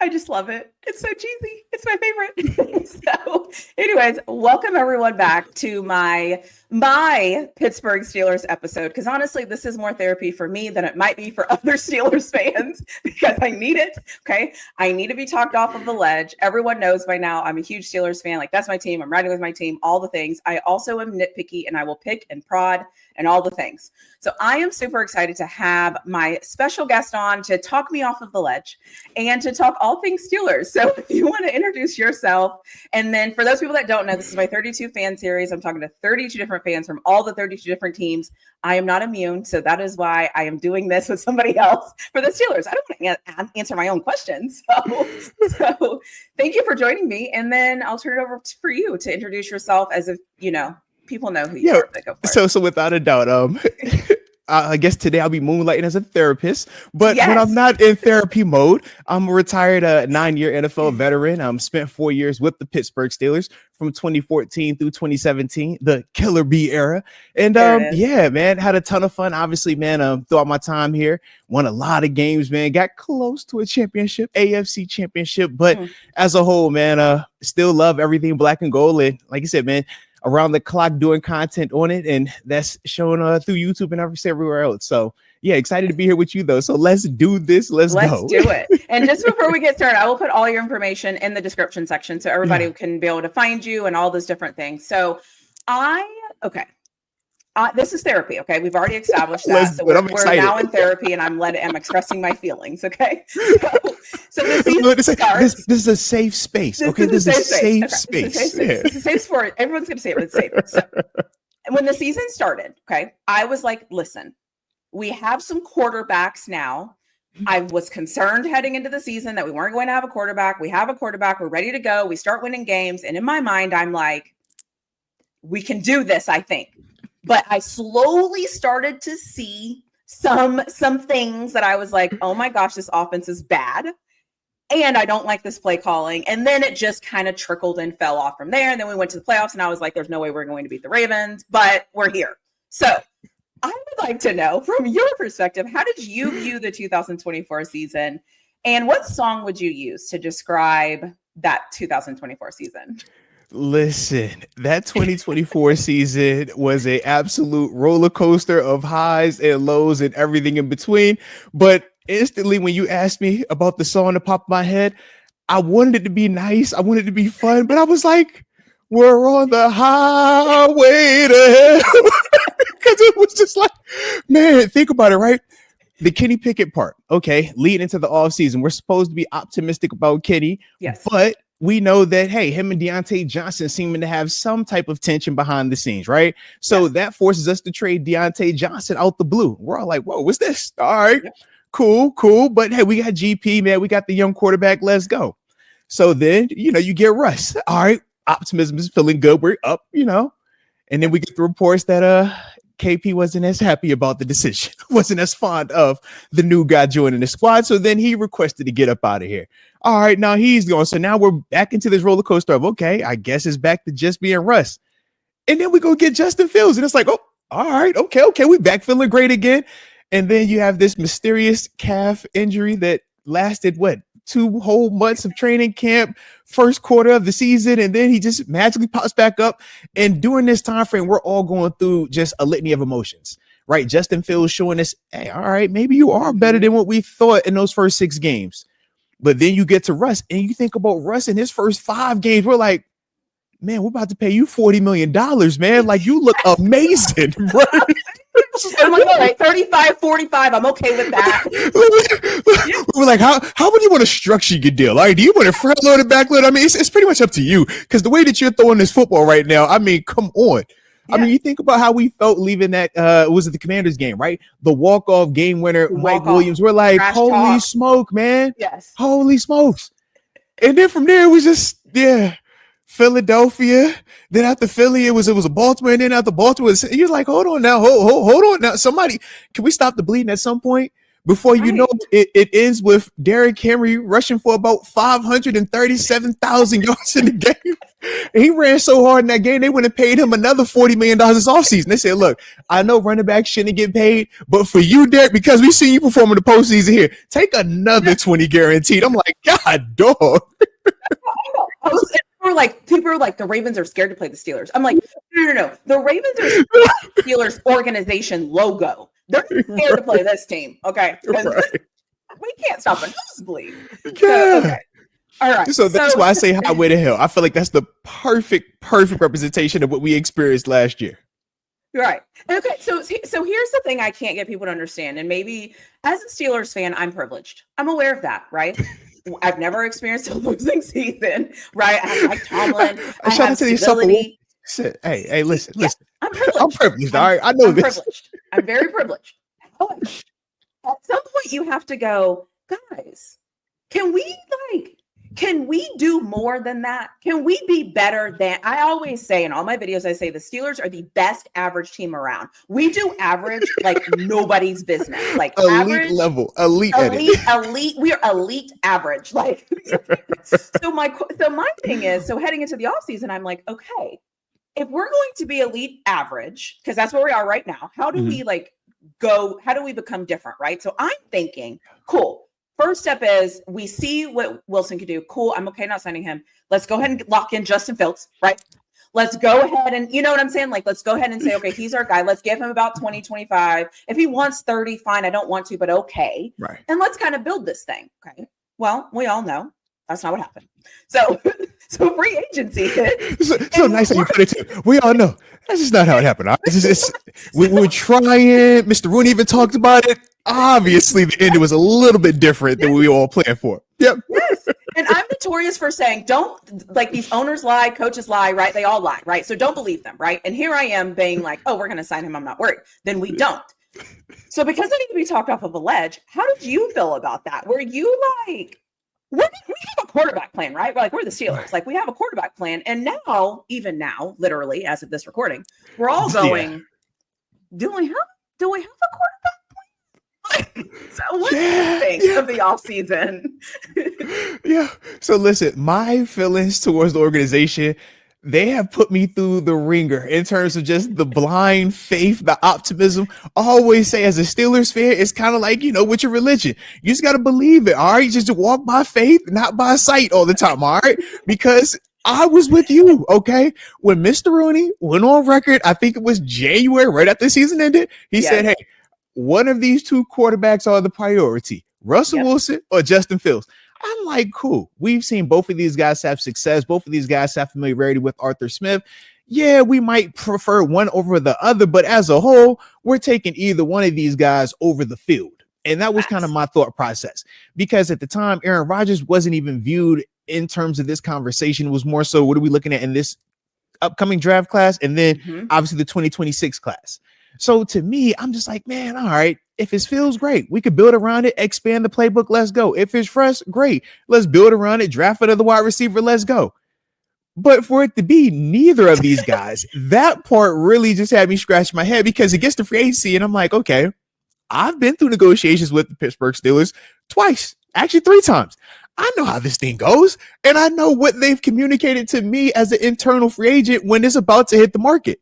I just love it. It's so cheesy. It's my favorite. So, anyways, welcome everyone back to my Pittsburgh Steelers episode. Because honestly, this is more therapy for me than it might be for other Steelers fans because I need it. Okay. I need to be talked off of the ledge. Everyone knows by now I'm a huge Steelers fan. Like, that's my team. I'm riding with my team, all the things. I also am nitpicky and I will pick and prod and all the things. So I am super excited to have my special guest on to talk me off of the ledge and to talk all things Steelers. So if you want to introduce yourself, and then for those people that don't know, this is my 32 fan series. I'm talking to 32 different fans from all the 32 different teams. I am not immune. So that is why I am doing this with somebody else for the Steelers. I don't want to answer my own questions. So thank you for joining me. And then I'll turn it over for you to introduce yourself as if, people know who you are. Go for it. So without a doubt, I guess today I'll be moonlighting as a therapist, but when I'm not in therapy mode, I'm a retired 9-year NFL veteran. Spent 4 years with the Pittsburgh Steelers from 2014 through 2017, the Killer Bee era. And man, had a ton of fun. Obviously, man, throughout my time here, won a lot of games, man, got close to a championship, AFC championship, but as a whole, man, still love everything black and gold. And like I said, man, around the clock doing content on it, and that's shown through YouTube and everywhere else. So yeah, excited to be here with you though. So let's do this. Let's go. Do it. And just before we get started, I will put all your information in the description section so everybody can be able to find you and all those different things. So this is therapy. Okay. We've already established that. So we're now in therapy and I'm expressing my feelings. Okay. So this is a safe space. This is a safe space. This is a safe sport. Everyone's going to say it, but it's safe. So, when the season started, okay, I was like, listen, we have some quarterbacks now. I was concerned heading into the season that we weren't going to have a quarterback. We have a quarterback. We're ready to go. We start winning games. And in my mind, I'm like, we can do this, I think. But I slowly started to see some things that I was like, oh my gosh, this offense is bad. And I don't like this play calling. And then it just kind of trickled and fell off from there. And then we went to the playoffs and I was like, there's no way we're going to beat the Ravens, but we're here. So I would like to know from your perspective, how did you view the 2024 season? And what song would you use to describe that 2024 season? Listen, that 2024 season was an absolute roller coaster of highs and lows and everything in between. But instantly, when you asked me about the song that popped in my head, I wanted it to be nice. I wanted it to be fun, but I was like, we're on the highway to hell. Because it was just like, man, think about it, right? The Kenny Pickett part. Okay, leading into the offseason, we're supposed to be optimistic about Kenny. Yes. But we know that, hey, him and Deontay Johnson seeming to have some type of tension behind the scenes, right? So that forces us to trade Deontay Johnson out the blue. We're all like, whoa, what's this? All right, cool. But hey, we got GP, man. We got the young quarterback. Let's go. So then, you get Russ. All right, optimism is feeling good. We're up, and then we get the reports that KP wasn't as happy about the decision, wasn't as fond of the new guy joining the squad. So then he requested to get up out of here. All right, now he's going. So now we're back into this roller coaster of, okay, I guess it's back to just being Russ. And then we go get Justin Fields. And it's like, oh, all right, okay. We back feeling great again. And then you have this mysterious calf injury that lasted, 2 whole months of training camp, first quarter of the season, and then he just magically pops back up. And during this time frame, we're all going through just a litany of emotions, right? Justin Fields showing us, hey, all right, maybe you are better than what we thought in those first 6 games. But then you get to Russ, and you think about Russ in his first 5 games. We're like, man, we're about to pay you $40 million, man. Like, you look amazing, bro. I'm like, all right, 35, 45. I'm okay with that. We're like, how would you want to structure your deal? Like, do you want to front load and back load? I mean, it's pretty much up to you, because the way that you're throwing this football right now, I mean, come on. Yeah. I mean, you think about how we felt leaving that, was it the Commanders game, right? The walk-off game winner, Mike Williams. We're like, holy smoke, man. Yes. Holy smokes. And then from there, it was just, Philadelphia. Then after Philly, it was a Baltimore. And then after Baltimore, you're like, hold on now. Hold on now. Somebody, can we stop the bleeding at some point? Before you know it ends with Derrick Henry rushing for about 537,000 yards in the game. He ran so hard in that game, they went and paid him another $40 million this offseason. They said, look, I know running backs shouldn't get paid, but for you, Derrick, because we see you perform in the postseason here, take another 20 guaranteed. I'm like, God, dog. People are like, the Ravens are scared to play the Steelers. I'm like, no. The Ravens are scared the Steelers organization logo. They're scared to play this team. Okay. Right. We can't stop a nosebleed. Yeah. So, okay. All right. So that's why I say highway to hell. I feel like that's the perfect representation of what we experienced last year. Right. Okay. So here's the thing I can't get people to understand. And maybe as a Steelers fan, I'm privileged. I'm aware of that, right? I've never experienced a losing season, right? I have Mike Tomlin. I have stability. Hey, listen. I'm privileged. I'm privileged. All right. I know this. Privileged. I'm very privileged. However, at some point you have to go, guys, can we do more than that? Can we be better than? I always say in all my videos, I say the Steelers are the best average team around. We do average like nobody's business. Like elite average, level, elite. We are elite average. Like so my thing is, so heading into the offseason, I'm like, okay, if we're going to be elite average, because that's where we are right now, how do we how do we become different? Right. So I'm thinking, cool. First step is we see what Wilson can do. Cool. I'm okay not signing him. Let's go ahead and lock in Justin Fields, right? Let's go ahead and, you know what I'm saying? Like, let's go ahead and say, okay, he's our guy. Let's give him about 20, 25. If he wants 30, fine. I don't want to, but okay. Right. And let's kind of build this thing. Okay. Well, we all know that's not what happened. So free agency hit. So nice how you put it too. We all know that's just not how it happened. We were trying. Mr. Rooney even talked about it. Obviously, the end was a little bit different than we all planned for. Yep. Yes. And I'm notorious for saying, don't, like, these owners lie, coaches lie, right? They all lie, right? So don't believe them, right? And here I am being like, oh, we're going to sign him. I'm not worried. Then we don't. So because I need to be talked off of a ledge, how did you feel about that? Were you like, we have a quarterback plan, right? We're the Steelers. Like, we have a quarterback plan. And now, even now, literally, as of this recording, we're all going, do we have a quarterback? So what do you think of the offseason? Yeah. So listen, my feelings towards the organization, they have put me through the ringer in terms of just the blind faith, the optimism. I always say as a Steelers fan, it's kind of like, with your religion. You just got to believe it. All right. Just walk by faith, not by sight all the time. All right. Because I was with you. Okay. When Mr. Rooney went on record, I think it was January, right after the season ended, he said, hey, one of these two quarterbacks are the priority, Russell Wilson or Justin Fields. I'm like, cool. We've seen both of these guys have success. Both of these guys have familiarity with Arthur Smith. Yeah, we might prefer one over the other, but as a whole, we're taking either one of these guys over the field. And that was kind of my thought process, because at the time, Aaron Rodgers wasn't even viewed in terms of this conversation. It was more so, what are we looking at in this upcoming draft class? And then obviously the 2026 class. So to me, I'm just like, man, all right, if it feels great, we could build around it, expand the playbook. Let's go. If it's fresh, great. Let's build around it, draft another wide receiver. Let's go. But for it to be neither of these guys, that part really just had me scratch my head, because it gets to free agency and I'm like, okay, I've been through negotiations with the Pittsburgh Steelers twice, actually 3 times. I know how this thing goes, and I know what they've communicated to me as an internal free agent when it's about to hit the market.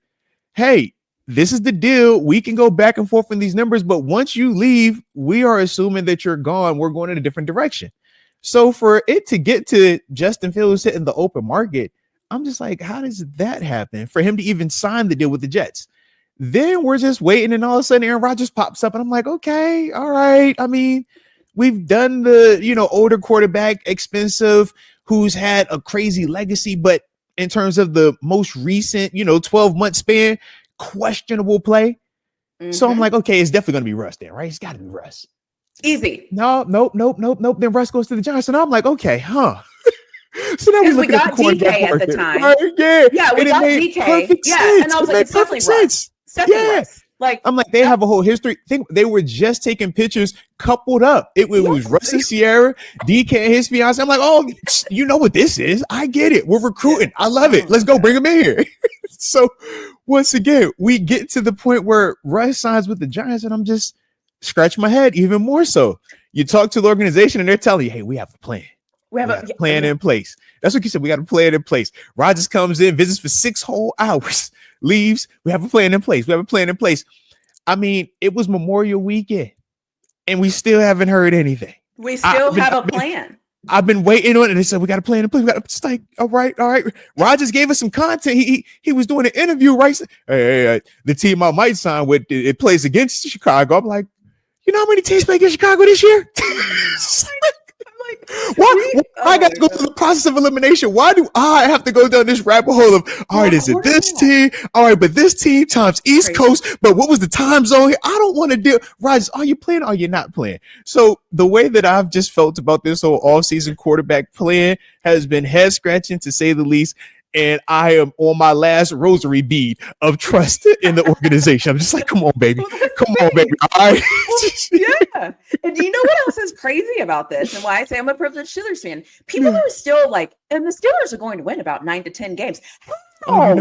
Hey, this is the deal. We can go back and forth in these numbers, but once you leave, we are assuming that you're gone. We're going in a different direction. So for it to get to Justin Fields hitting the open market, I'm just like, how does that happen? For him to even sign the deal with the Jets? Then we're just waiting, and all of a sudden Aaron Rodgers pops up, and I'm like, okay, all right. I mean, we've done the, older quarterback, expensive, who's had a crazy legacy, but in terms of the most recent, 12-month span, questionable play. So I'm like, okay, it's definitely going to be Russ then, right? It's got to be Russ. Easy. Nope. Then Russ goes to the Giants, and I'm like, okay, huh? So now we got DK at the time. Right? Yeah, we got DK. Yeah, and I was like, it's definitely Russ. Russ. Like, I'm like, they have a whole history. They were just taking pictures coupled up. It was Russ and Sierra, DK and his fiance. I'm like, oh, you know what this is? I get it. We're recruiting. I love it. Let's go bring him in here. So once again, we get to the point where Russ signs with the Giants, and I'm just, scratch my head even more so. You talk to the organization and they're telling you, hey, we have a plan. We have a plan in place. That's what you said. We got a plan in place. Rodgers comes in, visits for 6 whole hours, leaves. We have a plan in place. We have a plan in place. I mean, it was Memorial Weekend and we still haven't heard anything. We still have a plan. I've been waiting on it. And they said, we got a plan in place. We got just like, all right. Rodgers gave us some content. He was doing an interview, right? Hey, the team I might sign with, it plays against Chicago. I'm like, you know how many teams play against Chicago this year? Why I got to go through the process of elimination? Why do I have to go down this rabbit hole of, all right, is it this team? All right, but this team times East Coast, but what was the time zone here? I don't want to deal. Rodgers, are you playing or are you not playing? So the way that I've just felt about this whole all-season quarterback plan has been head-scratching, to say the least. And I am on my last rosary bead of trust in the organization. I'm just like, come on, baby. Come on, baby. All right. Yeah. And do you know what else is crazy about this and why I say I'm a privileged Steelers fan? People are still like, and the Steelers are going to win about 9 to 10 games. Oh,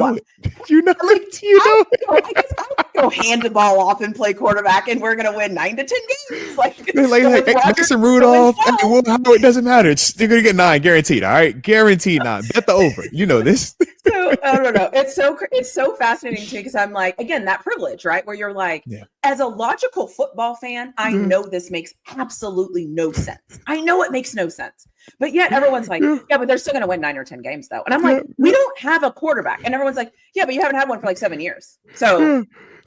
you know, I guess I would go hand the ball off and play quarterback, and we're going to win 9 to 10 games. Like Mason Rudolph, it doesn't matter. They're going to get 9 guaranteed. All right, guaranteed 9. Bet the over. You know this. So I don't know. It's so fascinating to me because I'm like, again, that privilege, right? Where you're like, as a logical football fan, I know this makes absolutely no sense. I know it makes no sense. But yet everyone's like, yeah, but they're still going to win 9 or 10 games though. And I'm like, we don't have a quarterback. And everyone's like, yeah, but you haven't had one for like 7 years. So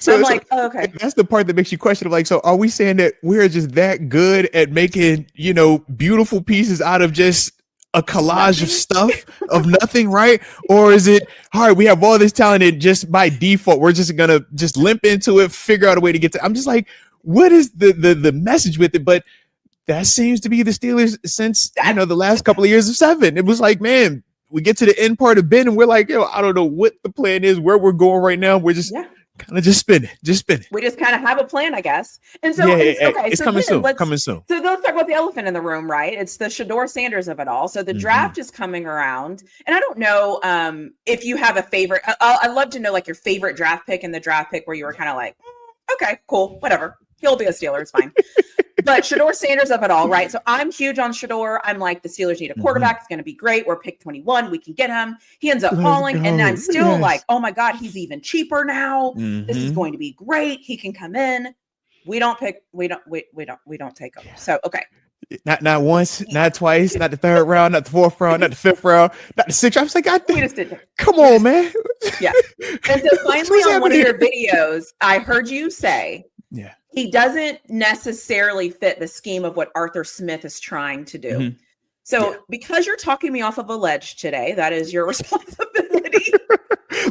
I'm like, oh, okay. That's the part that makes you question, like, so are we saying that we're just that good at making, beautiful pieces out of just a collage of stuff of nothing, right? Or is it, all right, we have all this talent and just by default, we're just going to just limp into it, figure out a way to get to, I'm just like, what is the message with it? But that seems to be the Steelers since, the last couple of years of 7. It was like, man, we get to the end part of Ben and we're like, I don't know what the plan is, where we're going right now. We're just kind of just spinning. We just kind of have a plan, I guess. And so, it's coming soon. So let's talk about the elephant in the room, right? It's the Shedeur Sanders of it all. So the draft is coming around. And I don't know if you have a favorite. I'd love to know like your favorite draft pick and the draft pick where you were kind of like, okay, cool, whatever. He'll be a Steeler, it's fine. But Shedeur Sanders of it all, right? So I'm huge on Shedeur. I'm like, the Steelers need a quarterback. It's going to be great. We're pick 21. We can get him. He ends up falling. And I'm still like, oh my God, he's even cheaper now. This is going to be great. He can come in. We don't take him. So, okay. Not once, not twice, not the 3rd round, not the 4th round, not the 5th round, not the 6th round. I was like, come on, man. Yeah. And so finally on one of your videos, I heard you say, he doesn't necessarily fit the scheme of what Arthur Smith is trying to do. So because you're talking me off of a ledge today, that is your responsibility.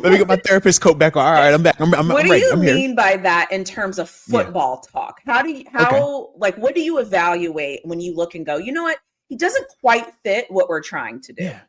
Let me get my therapist coat back on. All right, I'm back. What do you mean by that in terms of football talk? What do you evaluate when you look and go, you know what? He doesn't quite fit what we're trying to do. Yeah.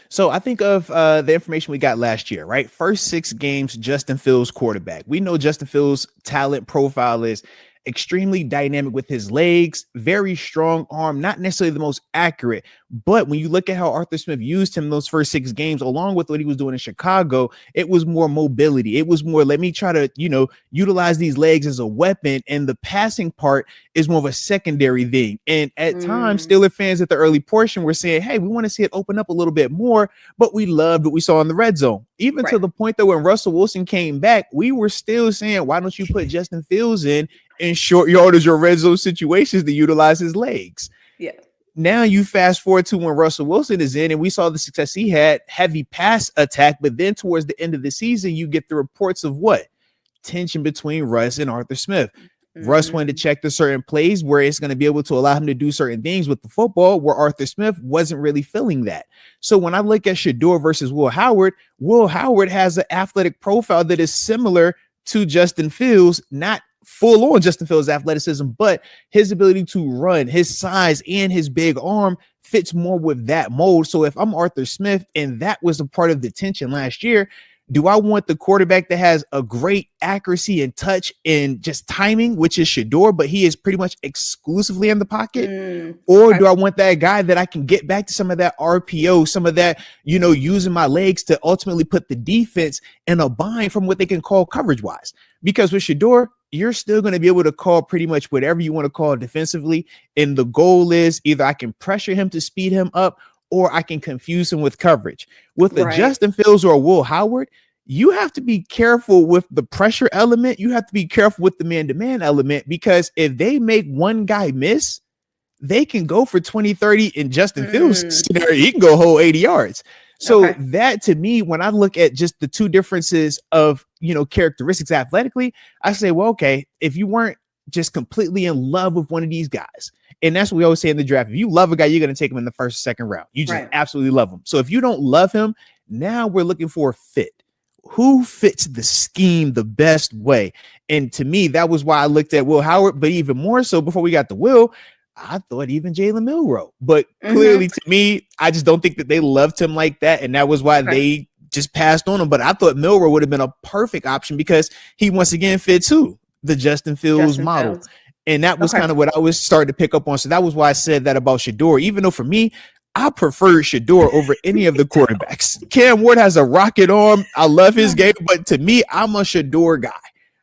So I think of the information we got last year, right? First 6 games, Justin Fields quarterback. We know Justin Fields' talent profile is extremely dynamic with his legs, very strong arm, not necessarily the most accurate. But when you look at how Arthur Smith used him those first 6 games, along with what he was doing in Chicago, it was more mobility. It was more, let me try to, utilize these legs as a weapon. And the passing part is more of a secondary thing. And at times, Steelers fans at the early portion were saying, hey, we want to see it open up a little bit more. But we loved what we saw in the red zone. Even to the point that when Russell Wilson came back, we were still saying, why don't you put Justin Fields in short yardage or red zone situations to utilize his legs? Yeah. Now you fast forward to when Russell Wilson is in and we saw the success he had, heavy pass attack. But then towards the end of the season, you get the reports of what? Tension between Russ and Arthur Smith. Russ wanted to check the certain plays where it's going to be able to allow him to do certain things with the football, where Arthur Smith wasn't really feeling that. So when I look at Shedeur versus Will Howard has an athletic profile that is similar to Justin Fields, not full on Justin Fields' athleticism, but his ability to run, his size and his big arm fits more with that mold. So if I'm Arthur Smith and that was a part of the tension last year, do I want the quarterback that has a great accuracy and touch and just timing, which is Shedeur, but he is pretty much exclusively in the pocket? Or do I want that guy that I can get back to some of that RPO, some of that, using my legs to ultimately put the defense in a bind from what they can call coverage wise? Because with Shedeur, you're still going to be able to call pretty much whatever you want to call defensively. And the goal is either I can pressure him to speed him up or I can confuse him with coverage. With a Justin Fields or a Will Howard, you have to be careful with the pressure element. You have to be careful with the man-to-man element, because if they make one guy miss, they can go for 20, 30 in Justin Fields scenario. He can go whole 80 yards. So that, to me, when I look at just the two differences of, characteristics athletically, I say, well, okay, if you weren't just completely in love with one of these guys, and that's what we always say in the draft, if you love a guy, you're going to take him in the first or second round. You just absolutely love him. So if you don't love him, now we're looking for a fit. Who fits the scheme the best way? And to me, that was why I looked at Will Howard, but even more so before we got to Will, I thought even Jalen Milroe. But clearly, to me, I just don't think that they loved him like that. And that was why they just passed on him. But I thought Milroe would have been a perfect option because he once again fit too the Justin Fields model. And that was kind of what I was starting to pick up on. So that was why I said that about Shador, even though for me, I prefer Shador over any of the quarterbacks. Cam Ward has a rocket arm. I love his game, but to me, I'm a Shador guy.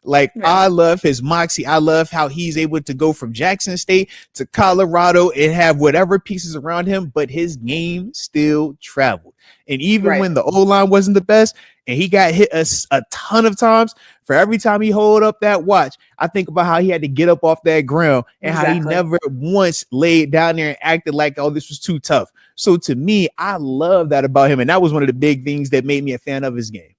Like, I love his moxie. I love how he's able to go from Jackson State to Colorado and have whatever pieces around him, but his game still traveled. And even when the O-line wasn't the best and he got hit a ton of times, for every time he hold up that watch, I think about how he had to get up off that ground and how he never once laid down there and acted like, oh, this was too tough. So to me, I love that about him. And that was one of the big things that made me a fan of his game.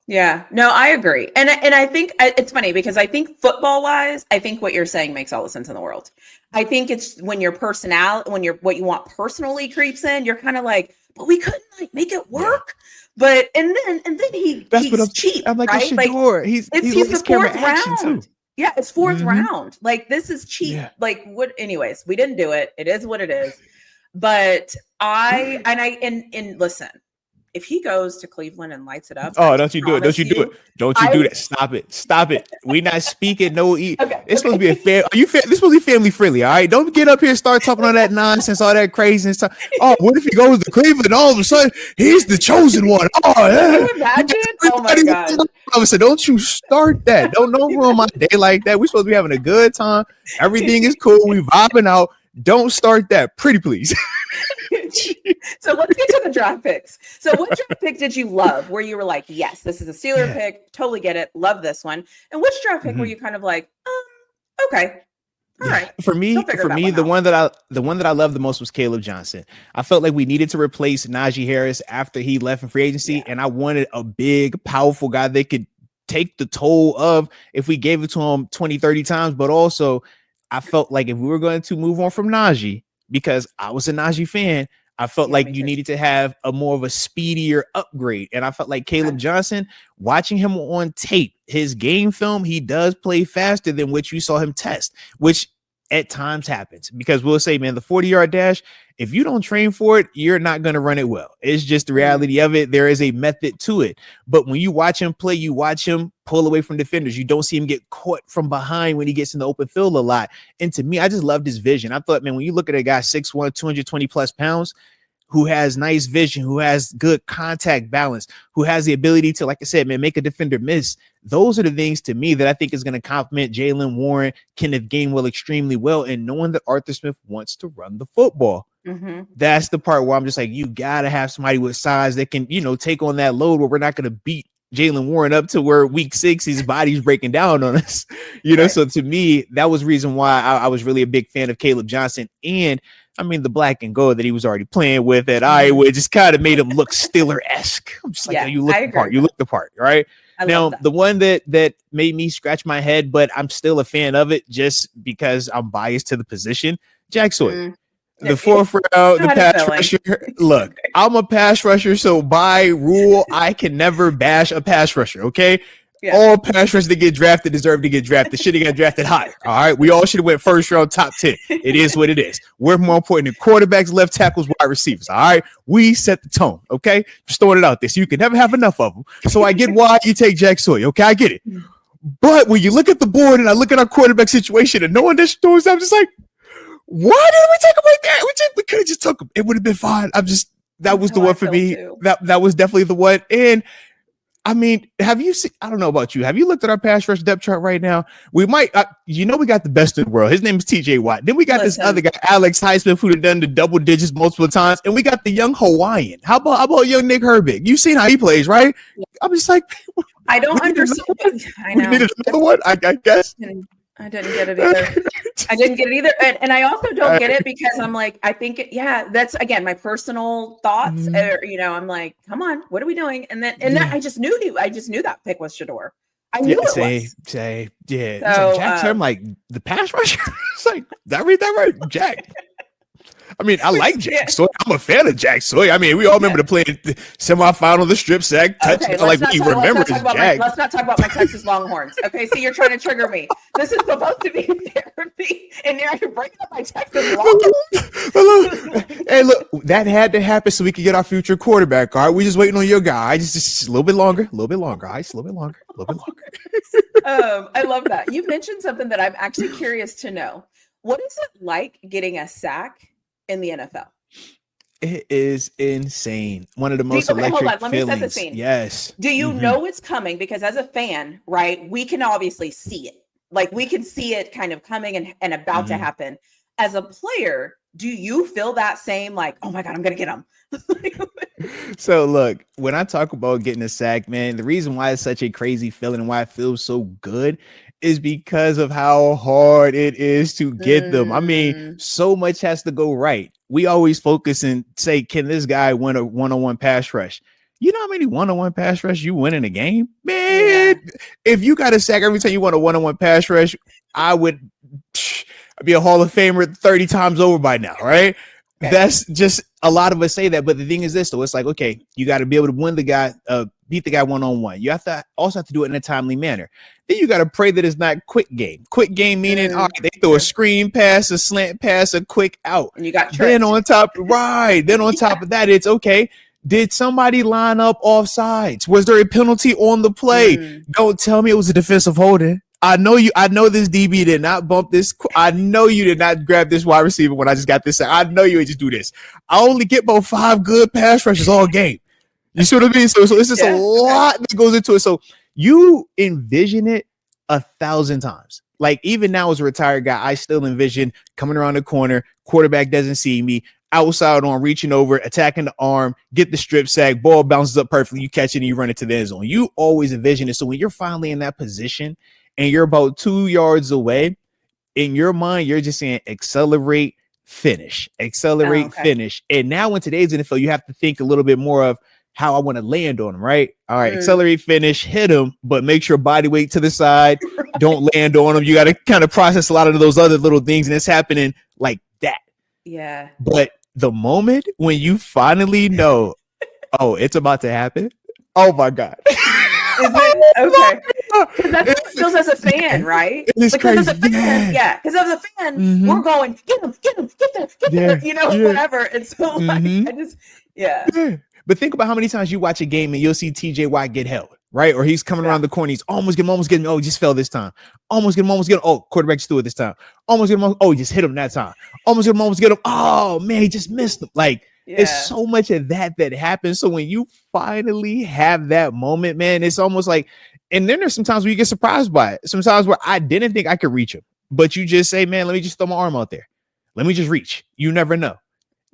Yeah, no, I agree. And I think it's funny because I think football wise, I think what you're saying makes all the sense in the world. I think it's when your personality, what you want personally creeps in, you're kind of like, but we couldn't make it work. But and then he's cheap. I'm like, right? Shador. He's the fourth round. Too. Yeah, it's fourth round. Like, this is cheap. Yeah. Like, what? Anyways, we didn't do it. It is what it is. But listen. If he goes to Cleveland and lights it up, don't you do it. Don't you do it. Don't you do that. Stop it. We not speaking It's supposed to be a fair. This supposed to be family friendly, all right? Don't get up here and start talking all that nonsense, all that crazy stuff. Oh, what if he goes to Cleveland and all of a sudden he's the chosen one? Oh, yeah. Can you imagine? Oh my God. I said, don't you start that. Don't ruin my day like that. We're supposed to be having a good time. Everything is cool. We vibing out. Don't start that. Pretty please. So let's get to the draft picks. So what draft pick did you love where you were like, yes, this is a Steeler pick, totally get it, love this one? And which draft pick were you kind of like, okay, all right? For me, the one that I loved the most was Caleb Johnson. I felt like we needed to replace Najee Harris after he left in free agency, and I wanted a big, powerful guy that could take the toll of if we gave it to him 20, 30 times, but also I felt like if we were going to move on from Najee, because I was a Najee fan, I felt like you needed to have a more of a speedier upgrade. And I felt like Caleb Johnson, watching him on tape, his game film, he does play faster than what you saw him test, which at times happens. Because we'll say, man, the 40-yard dash, if you don't train for it, you're not going to run it well. It's just the reality of it. There is a method to it. But when you watch him play, you watch him pull away from defenders. You don't see him get caught from behind when he gets in the open field a lot. And to me, I just loved his vision. I thought, man, when you look at a guy 6'1", 220 plus pounds, who has nice vision, who has good contact balance, who has the ability to, like I said, man, make a defender miss. Those are the things to me that I think is going to complement Jaylen Warren, Kenneth Gainwell extremely well. And knowing that Arthur Smith wants to run the football. That's the part where I'm just like, you got to have somebody with size that can, take on that load where we're not going to beat Jaylen Warren up to where week 6, his body's breaking down on us, So to me, that was reason why I was really a big fan of Caleb Johnson. And I mean, the black and gold that he was already playing with at Iowa just kind of made him look Steeler-esque. I'm just like, you look the part. You look the part, right? Now, the one that made me scratch my head, but I'm still a fan of it just because I'm biased to the position, Jack Sawyer. The 4th round, the pass rusher. Look, I'm a pass rusher, so by rule, I can never bash a pass rusher, okay? Yeah. All pass rushers that get drafted deserve to get drafted. Should have got drafted higher. All right. We all should have went first round, top 10. It is what it is. We're more important than quarterbacks, left tackles, wide receivers. All right. We set the tone. Okay. Just throwing it out there. So you can never have enough of them. So I get why you take Jack Sawyer. Okay. I get it. But when you look at the board and I look at our quarterback situation and knowing this story, I'm just like, why did we take him like that? We could have just took him. It would have been fine. That was the one for me. That was definitely the one. And I mean, have you seen? I don't know about you. Have you looked at our pass rush depth chart right now? We might, we got the best in the world. His name is TJ Watt. Then we got this other guy, Alex Highsmith, who done the double digits multiple times, and we got the young Hawaiian. How about young Nick Herbig? You've seen how he plays, right? Yeah. I'm just like, I don't understand. I know. We needed another one, I guess. I didn't get it either. And I also don't get it because I'm like, I think, that's again, my personal thoughts. I'm like, come on, what are we doing? And then I just knew that pick was Shador. I knew it was. So, Jack, I'm like, the pass rusher? It's like, did I read that right? Jack. I mean, I like Jack Sawyer. I'm a fan of Jack Sawyer. I mean, we all remember the play semifinal, the strip sack touchdown. Let's not talk about my Texas Longhorns. Okay, so you're trying to trigger me. This is supposed to be therapy, and now you're bringing up my Texas Longhorns. Hey, look, that had to happen so we could get our future quarterback. All right, we're just waiting on your guy. Just a little bit longer. All right, just a little bit longer. I love that. You mentioned something that I'm actually curious to know. What is it like getting a sack in the NFL? It is insane. One of the most electric feelings. Let me set the scene. Yes. Do you know it's coming? Because as a fan, right, we can obviously see it. Like we can see it kind of coming and about to happen. As a player, do you feel that same like, oh my God, I'm going to get him? So look, when I talk about getting a sack, man, the reason why it's such a crazy feeling and why it feels so good is because of how hard it is to get them. I mean, so much has to go right. We always focus and say, can this guy win a one-on-one pass rush? You know how many one-on-one pass rush you win in a game? Man, if you got a sack every time you won a one-on-one pass rush, I'd be a Hall of Famer 30 times over by now, right? Okay. That's just a lot of us say that. But the thing is this, though, it's like, okay, you got to be able to win the guy, beat the guy one-on-one. You have to also have to do it in a timely manner. Then you got to pray that it's not quick game. Quick game meaning, all right, they throw a screen pass, a slant pass, a quick out. And you got tricked. Then on top of that, it's okay. Did somebody line up offsides? Was there a penalty on the play? Don't tell me it was a defensive holding. I know this DB did not bump this. I know you did not grab this wide receiver when I just got this. I know you would just do this. I only get about 5 good pass rushes all game. You see what I mean? So it's just a lot that goes into it. So you envision it 1,000 times. Like even now as a retired guy, I still envision coming around the corner, quarterback doesn't see me, outside on, reaching over, attacking the arm, get the strip sack, ball bounces up perfectly, you catch it and you run it to the end zone. You always envision it. So when you're finally in that position and you're about 2 yards away, in your mind, you're just saying accelerate, finish, finish. And now in today's NFL, you have to think a little bit more of how I want to land on him, right? All right, accelerate, finish, hit him, but make sure body weight to the side. Don't land on him. You got to kind of process a lot of those other little things, and it's happening like that. Yeah. But the moment when you finally know, oh, it's about to happen. Oh my God. Is it? Okay. Because that's what it feels as a fan, right? Because as a fan, because as a fan, we're going, get him, get there, whatever. And so like, I just, But think about how many times you watch a game and you'll see TJ Watt get held, right? Or he's coming around the corner. He's almost getting him. Oh, he just fell this time. Almost get him. Oh, quarterback just threw it this time. Almost get him. Oh, he just hit him that time. Almost get him. Oh, man, he just missed him. Like, it's so much of that happens. So when you finally have that moment, man, it's almost like, and then there's sometimes where you get surprised by it. Sometimes where I didn't think I could reach him, but you just say, man, let me just throw my arm out there. Let me just reach. You never know.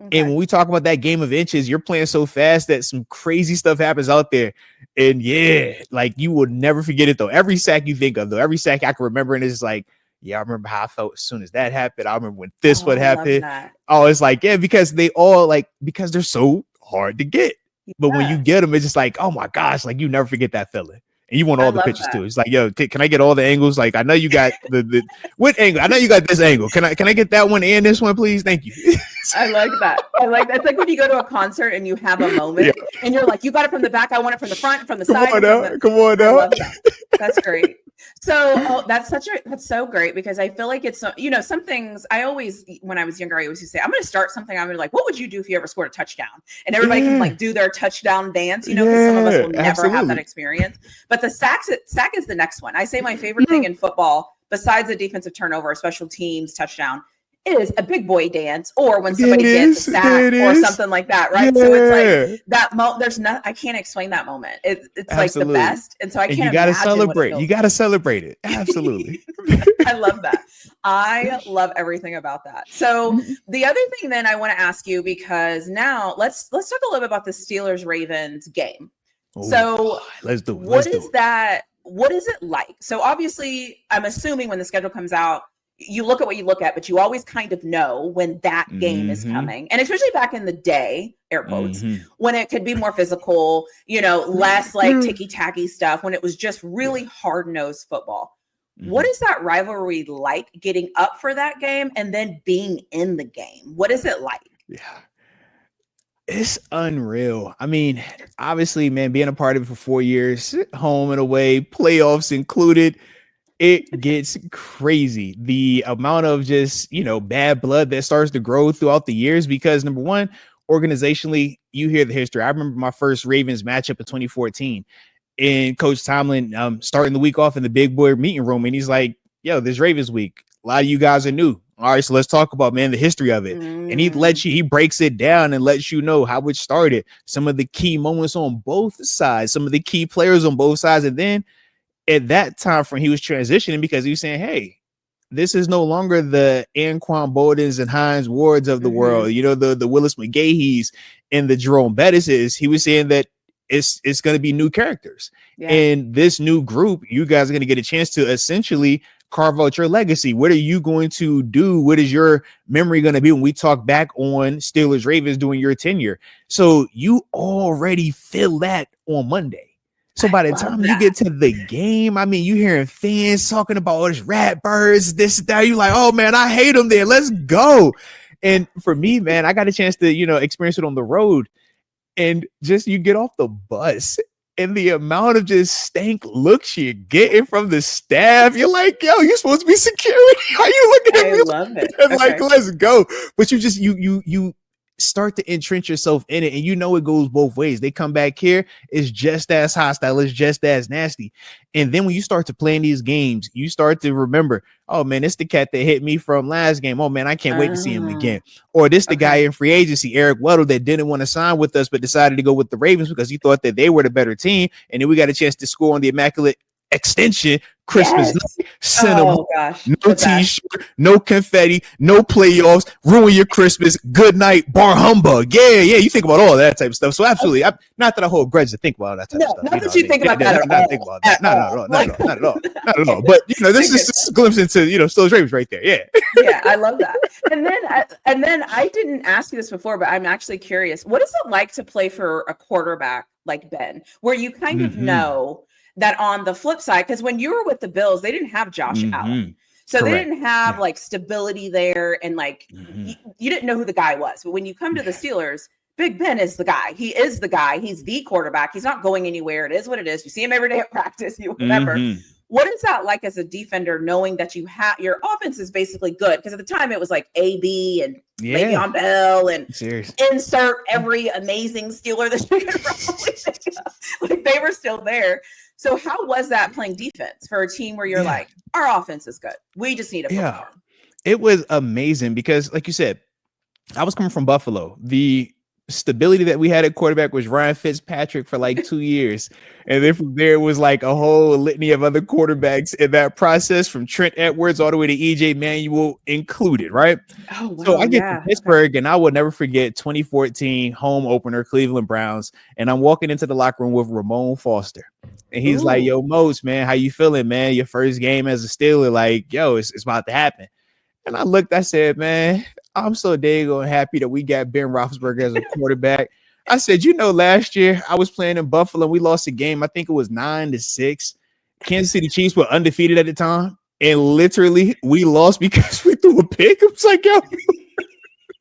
Okay. And when we talk about that game of inches, you're playing so fast that some crazy stuff happens out there. And like you will never forget it though. Every sack you think of though, every sack I can remember, and it's like, I remember how I felt as soon as that happened. I remember when this would happen. Oh, it's like, because they all because they're so hard to get. But when you get them, it's just like, oh my gosh, like you never forget that feeling. And you want all the pictures too. It's like, yo, can I get all the angles? Like, I know you got the what angle? I know you got this angle. Can I get that one and this one, please? Thank you. I like that. It's like when you go to a concert and you have a moment and you're like, you got it from the back. I want it from the front, from the side. Come on now. That's great. So that's so great because I feel like it's so, some things I always, when I was younger, I always used to say, I'm going to start something. I'm going to like, what would you do if you ever scored a touchdown? And everybody can like do their touchdown dance, because some of us will never have that experience. But the sack is the next one. I say my favorite thing in football, besides the defensive turnover, special teams, touchdown, it is a big boy dance, or when somebody gets a sack or something like that, right? Yeah. So it's like that moment. There's not. I can't explain that moment. It's like the best, and so I can't. You gotta imagine celebrate. You gotta celebrate it. Absolutely. I love that. I love everything about that. So the other thing then I want to ask you, because now let's talk a little bit about the Steelers Ravens game. Ooh, so let's do it. What is that? What is it like? So obviously, I'm assuming when the schedule comes out, you look at what you look at, but you always kind of know when that game is coming. And especially back in the day, air quotes, when it could be more physical, less like ticky-tacky stuff, when it was just really hard-nosed football. What is that rivalry like, getting up for that game and then being in the game? What is it like? Yeah. It's unreal. I mean, obviously, man, being a part of it for 4 years, home and away, playoffs included, it gets crazy. The amount of just, bad blood that starts to grow throughout the years, because number one, organizationally, you hear the history. I remember my first Ravens matchup in 2014, and Coach Tomlin starting the week off in the big boy meeting room, and he's like, yo, this Ravens week, a lot of you guys are new. All right, so let's talk about, man, the history of it. And he breaks it down and lets you know how it started, some of the key moments on both sides, some of the key players on both sides. And then at that time frame, he was transitioning because he was saying, hey, this is no longer the Anquan Boldens and Hines Wards of the world, the Willis McGahees and the Jerome Bettises. He was saying that it's going to be new characters. Yeah. And this new group, you guys are going to get a chance to essentially carve out your legacy. What are you going to do? What is your memory going to be when we talk back on Steelers Ravens during your tenure? So you already feel that on Monday. So by the time you get to the game, I mean, you hearing fans talking about all this rat birds, this, that. You like, oh man, I hate them there. Let's go. And for me, man, I got a chance to, experience it on the road, and just you get off the bus and the amount of just stank looks you're getting from the staff. You're like, yo, you're supposed to be security. Are you looking at me? I love it. Okay. Like, let's go. But you just, you start to entrench yourself in it, and it goes both ways. They come back here, it's just as hostile, it's just as nasty. And then when you start to play in these games, you start to remember, oh man, it's the cat that hit me from last game. Oh man, I can't wait to see him again. Or this the guy in free agency, Eric Weddle, that didn't want to sign with us but decided to go with the Ravens because he thought that they were the better team. And then we got a chance to score on the immaculate extension Christmas night. Send them no t-shirt, no confetti, no playoffs, ruin your Christmas, good night, bar humbug. Yeah, you think about all that type of stuff. So absolutely, not that I hold grudge to think about all that type of stuff. Not that you think about that at all. Not at all. But this is just a glimpse into Steelers Ravens right there. Yeah. Yeah, I love that. And then I didn't ask you this before, but I'm actually curious. What is it like to play for a quarterback like Ben, where you kind of know that on the flip side, because when you were with the Bills, they didn't have Josh Allen. So they didn't have like stability there, and like you didn't know who the guy was. But when you come to the Steelers, Big Ben is the guy. He is the guy. He's the quarterback. He's not going anywhere. It is what it is. You see him every day at practice, whatever. What is that like as a defender, knowing that you have your offense is basically good? Because at the time it was like AB and Le'Veon Bell and insert every amazing Steeler that you could probably think of. Like, they were still there. So how was that playing defense for a team where you're like, our offense is good, we just need to perform? It was amazing because, like you said, I was coming from Buffalo. The stability that we had at quarterback was Ryan Fitzpatrick for like 2 years. And then from there was like a whole litany of other quarterbacks in that process, from Trent Edwards all the way to EJ Manuel included, right? Oh, wow, so I get to Pittsburgh, and I will never forget 2014 home opener, Cleveland Browns. And I'm walking into the locker room with Ramon Foster. And he's like, yo, Mose, man, how you feeling, man? Your first game as a Steeler, like, yo, it's about to happen. And I looked, I said, man, I'm so daggone happy that we got Ben Roethlisberger as a quarterback. I said, last year I was playing in Buffalo. We lost a game. I think it was 9-6. Kansas City Chiefs were undefeated at the time. And literally we lost because we threw a pick. I was like, yo,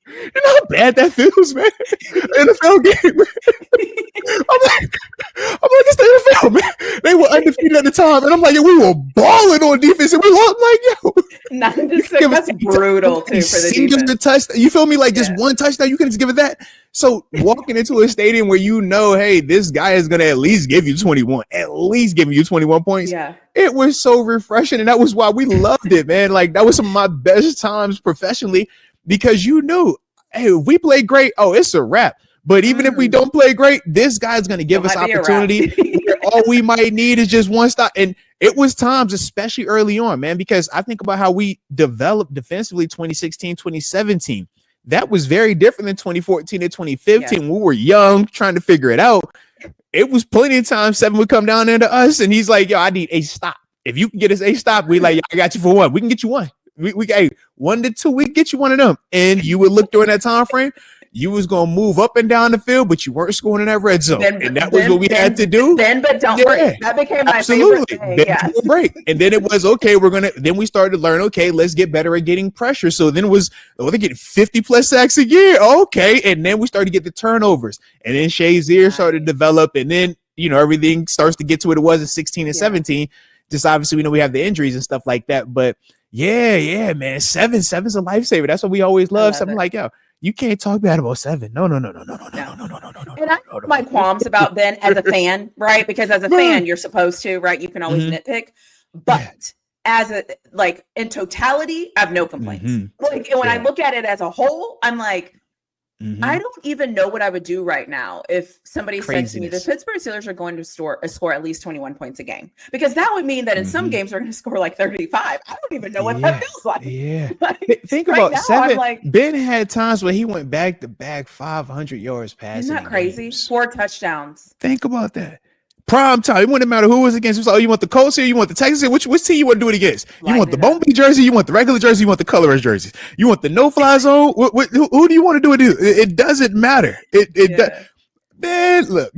you know how bad that feels, man? NFL game, man. I'm like, it's the NFL, man. They were undefeated at the time, and I'm like, we were balling on defense, and we lost. I'm like, yo, 9-6. That's brutal too for the defense. Touchdown. You feel me? Like just one touchdown, you can just give it that. So walking into a stadium where hey, this guy is gonna at least give you 21, at least giving you 21 points. Yeah. It was so refreshing, and that was why we loved it, man. Like that was some of my best times professionally because you knew, hey, if we play great, oh, it's a wrap. But even if we don't play great, this guy's going to give us opportunity. All we might need is just one stop. And it was times, especially early on, man, because I think about how we developed defensively 2016, 2017. That was very different than 2014 and 2015. We were young, trying to figure it out. It was plenty of times Seven would come down there to us, and he's like, yo, I need a stop. If you can get us a stop, we like, I got you for one. We can get you one. We got 1 to 2. We can get you one of them. And you would look during that time frame. You was going to move up and down the field, but you weren't scoring in that red zone. And that was what we had to do. But don't break. That became my favorite thing. Break. And then it was, okay, then we started to learn, okay, let's get better at getting pressure. So then it was, they're getting 50 plus sacks a year. Okay. And then we started to get the turnovers. And then Shazier started to develop. And then, everything starts to get to what it was in 16 and 17. Just obviously, we know we have the injuries and stuff like that. But yeah, man. Seven's a lifesaver. That's what we always love. Something like, yo, you can't talk bad about Seven. No. And I have my qualms about Ben as a fan, right? Because as a fan, you're supposed to, right? You can always nitpick. But as in totality, I have no complaints. Like when I look at it as a whole, I'm like, I don't even know what I would do right now if somebody said to me the Pittsburgh Steelers are going to score at least 21 points a game, because that would mean that in some games we're going to score like 35. I don't even know what that feels like. Yeah. Think about Seven. Ben had times where he went back to back 500 yards passing. Isn't that crazy? 4 touchdowns. Think about that. Prime time. It wouldn't matter who was against. It was like, oh, you want the Colts here? You want the Texans here? Which team you want to do it against? You want the Bumblebee jersey? You want the regular jersey? You want the colorless jerseys? You want the no-fly zone? Who do you want to do it? It doesn't matter. Man, look.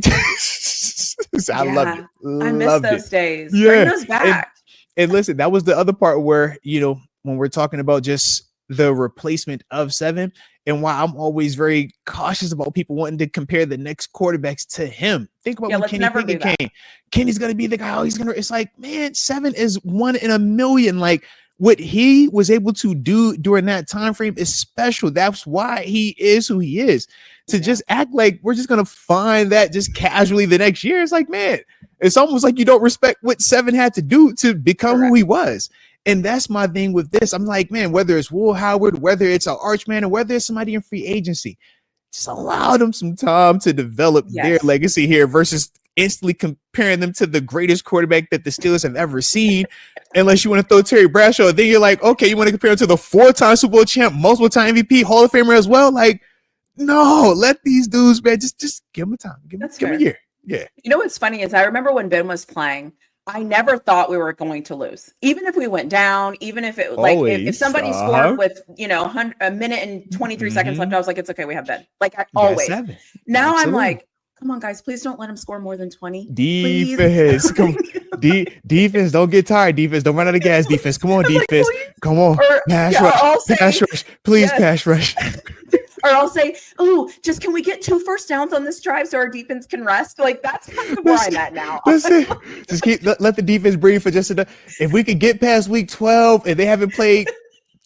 I love it. I miss those days. Yeah. Bring those back. And listen, that was the other part where, when we're talking about just the replacement of Seven, and why I'm always very cautious about people wanting to compare the next quarterbacks to him. Think about when Kenny Pickett came. Kenny's going to be the guy. It's like, man, Seven is 1 in a million. Like what he was able to do during that time frame is special. That's why he is who he is. To just act like we're just going to find that just casually the next year. It's like, man, it's almost like you don't respect what Seven had to do to become who he was. And that's my thing with this. I'm like, man, whether it's Will Howard, whether it's an Archman, or whether it's somebody in free agency, just allow them some time to develop their legacy here versus instantly comparing them to the greatest quarterback that the Steelers have ever seen. Unless you want to throw Terry Bradshaw, then you're like, okay, you want to compare him to the 4-time Super Bowl champ, multiple-time MVP, Hall of Famer as well? Like, no, let these dudes, man, just give them time. Give them a year. Yeah. You know what's funny is I remember when Ben was playing, I never thought we were going to lose. Even if we went down, even if it if somebody scored with, a minute and 23 seconds left, I was like, it's okay, we have Ben. Like I always. Now Absolutely. I'm like, come on, guys, please don't let him score more than 20. Defense. Defense, don't get tired. Defense, don't run out of gas. Defense, come on, defense. Like, come on. Pass rush. Please pass rush. Or I'll say, oh, just can we get 2 first downs on this drive so our defense can rest? Like that's kind of where I'm at now. That's it. Just let the defense breathe for just enough. If we could get past week 12 and they haven't played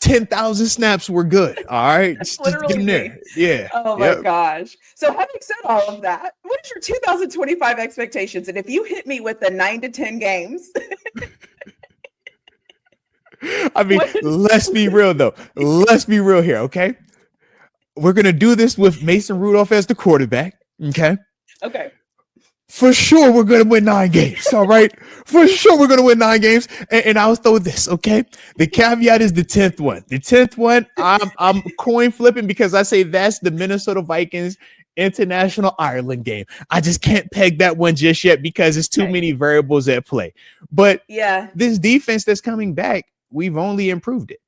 10,000 snaps, we're good. All right. Just get them there. Yeah. Oh my gosh. So having said all of that, what is your 2025 expectations? And if you hit me with the 9 to 10 games. I mean, let's be real though. Let's be real here. Okay. We're going to do this with Mason Rudolph as the quarterback. Okay. For sure, we're going to win 9 games. All right. For sure, we're going to win 9 games. And I'll throw this. Okay. The caveat is the 10th one. The 10th one, I'm coin flipping because I say that's the Minnesota Vikings International Ireland game. I just can't peg that one just yet because it's too many variables at play. But this defense that's coming back, we've only improved it.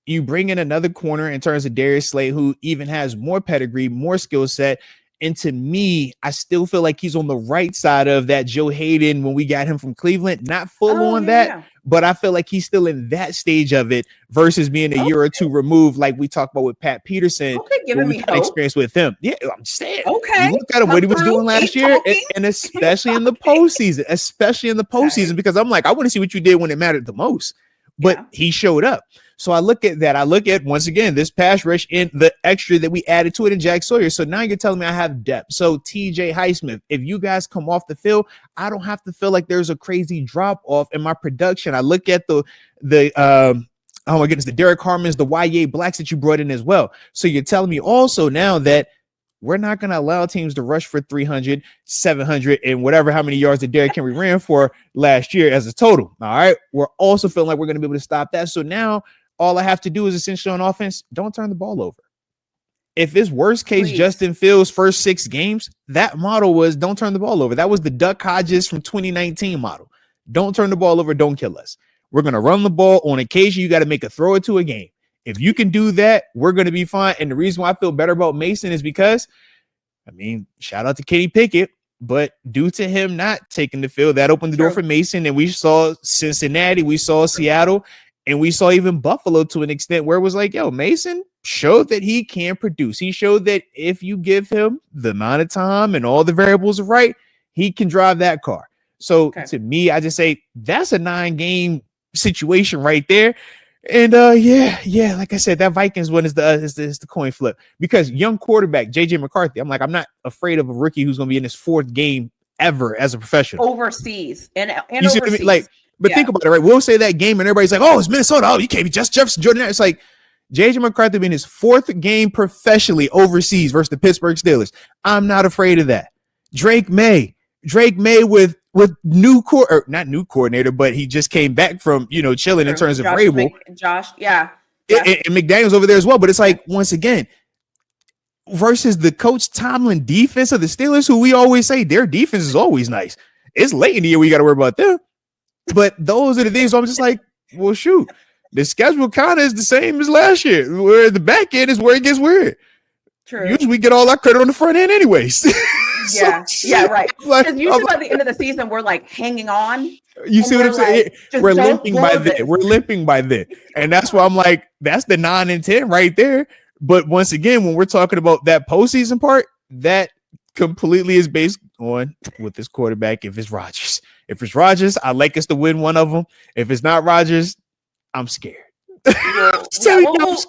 You bring in another corner in terms of Darius Slay, who even has more pedigree, more skill set. And to me, I still feel like he's on the right side of that Joe Hayden when we got him from Cleveland. Not full on that, but I feel like he's still in that stage of it versus being a year or two removed, like we talked about with Pat Peterson. Giving me hope. Experience with him. Yeah, I'm saying. Okay. You look at him, what he was doing last year, and especially in the postseason, because I'm like, I want to see what you did when it mattered the most. But he showed up. So I look at that. I look at, once again, this pass rush and the extra that we added to it in Jack Sawyer. So now you're telling me I have depth. So TJ Highsmith, if you guys come off the field, I don't have to feel like there's a crazy drop off in my production. I look at the oh my goodness, the Derek Harmons, the YA Blacks that you brought in as well. So you're telling me also now that we're not going to allow teams to rush for 300, 700, and whatever, how many yards that Derrick Henry ran for last year as a total. All right. We're also feeling like we're going to be able to stop that. So now all I have to do is essentially on offense, don't turn the ball over. If it's worst case, Justin Fields' first 6 games, that model was don't turn the ball over. That was the Duck Hodges from 2019 model. Don't turn the ball over. Don't kill us. We're going to run the ball. On occasion, you got to make a throw or two a game. If you can do that, we're going to be fine. And the reason why I feel better about Mason is because, I mean, shout out to Kenny Pickett, but due to him not taking the field, that opened the door for Mason. And we saw Cincinnati, we saw Seattle, and we saw even Buffalo to an extent where it was like, yo, Mason showed that he can produce. He showed that if you give him the amount of time and all the variables are right, he can drive that car. So to me, I just say that's a 9-game situation right there. And yeah, like I said, that Vikings one is the coin flip, because young quarterback JJ McCarthy, I'm like, I'm not afraid of a rookie who's going to be in his 4th game ever as a professional overseas and you see overseas. What I mean? Like, but think about it, right? We'll say that game and everybody's like, oh, it's Minnesota. Oh, you can't be just Jefferson Jordan. It's like JJ McCarthy being his 4th game professionally overseas versus the Pittsburgh Steelers. I'm not afraid of that. Drake May with new not new coordinator, but he just came back from, chilling in terms of Vrabel. Josh. Yeah. And McDaniels over there as well. But it's like, once again, versus the Coach Tomlin defense of the Steelers, who we always say their defense is always nice. It's late in the year we got to worry about them. But those are the things I'm just like, well, shoot, the schedule kind of is the same as last year, where the back end is where it gets weird. True. Usually we get all our credit on the front end anyways. Yeah, right. Because usually by the end of the season, we're like hanging on. You see what I'm saying? We're limping by then. We're limping by then. And that's why I'm like, that's the 9 and 10 right there. But once again, when we're talking about that postseason part, that completely is based on with this quarterback. If it's Rodgers, I'd like us to win one of them. If it's not Rodgers, I'm scared. We'll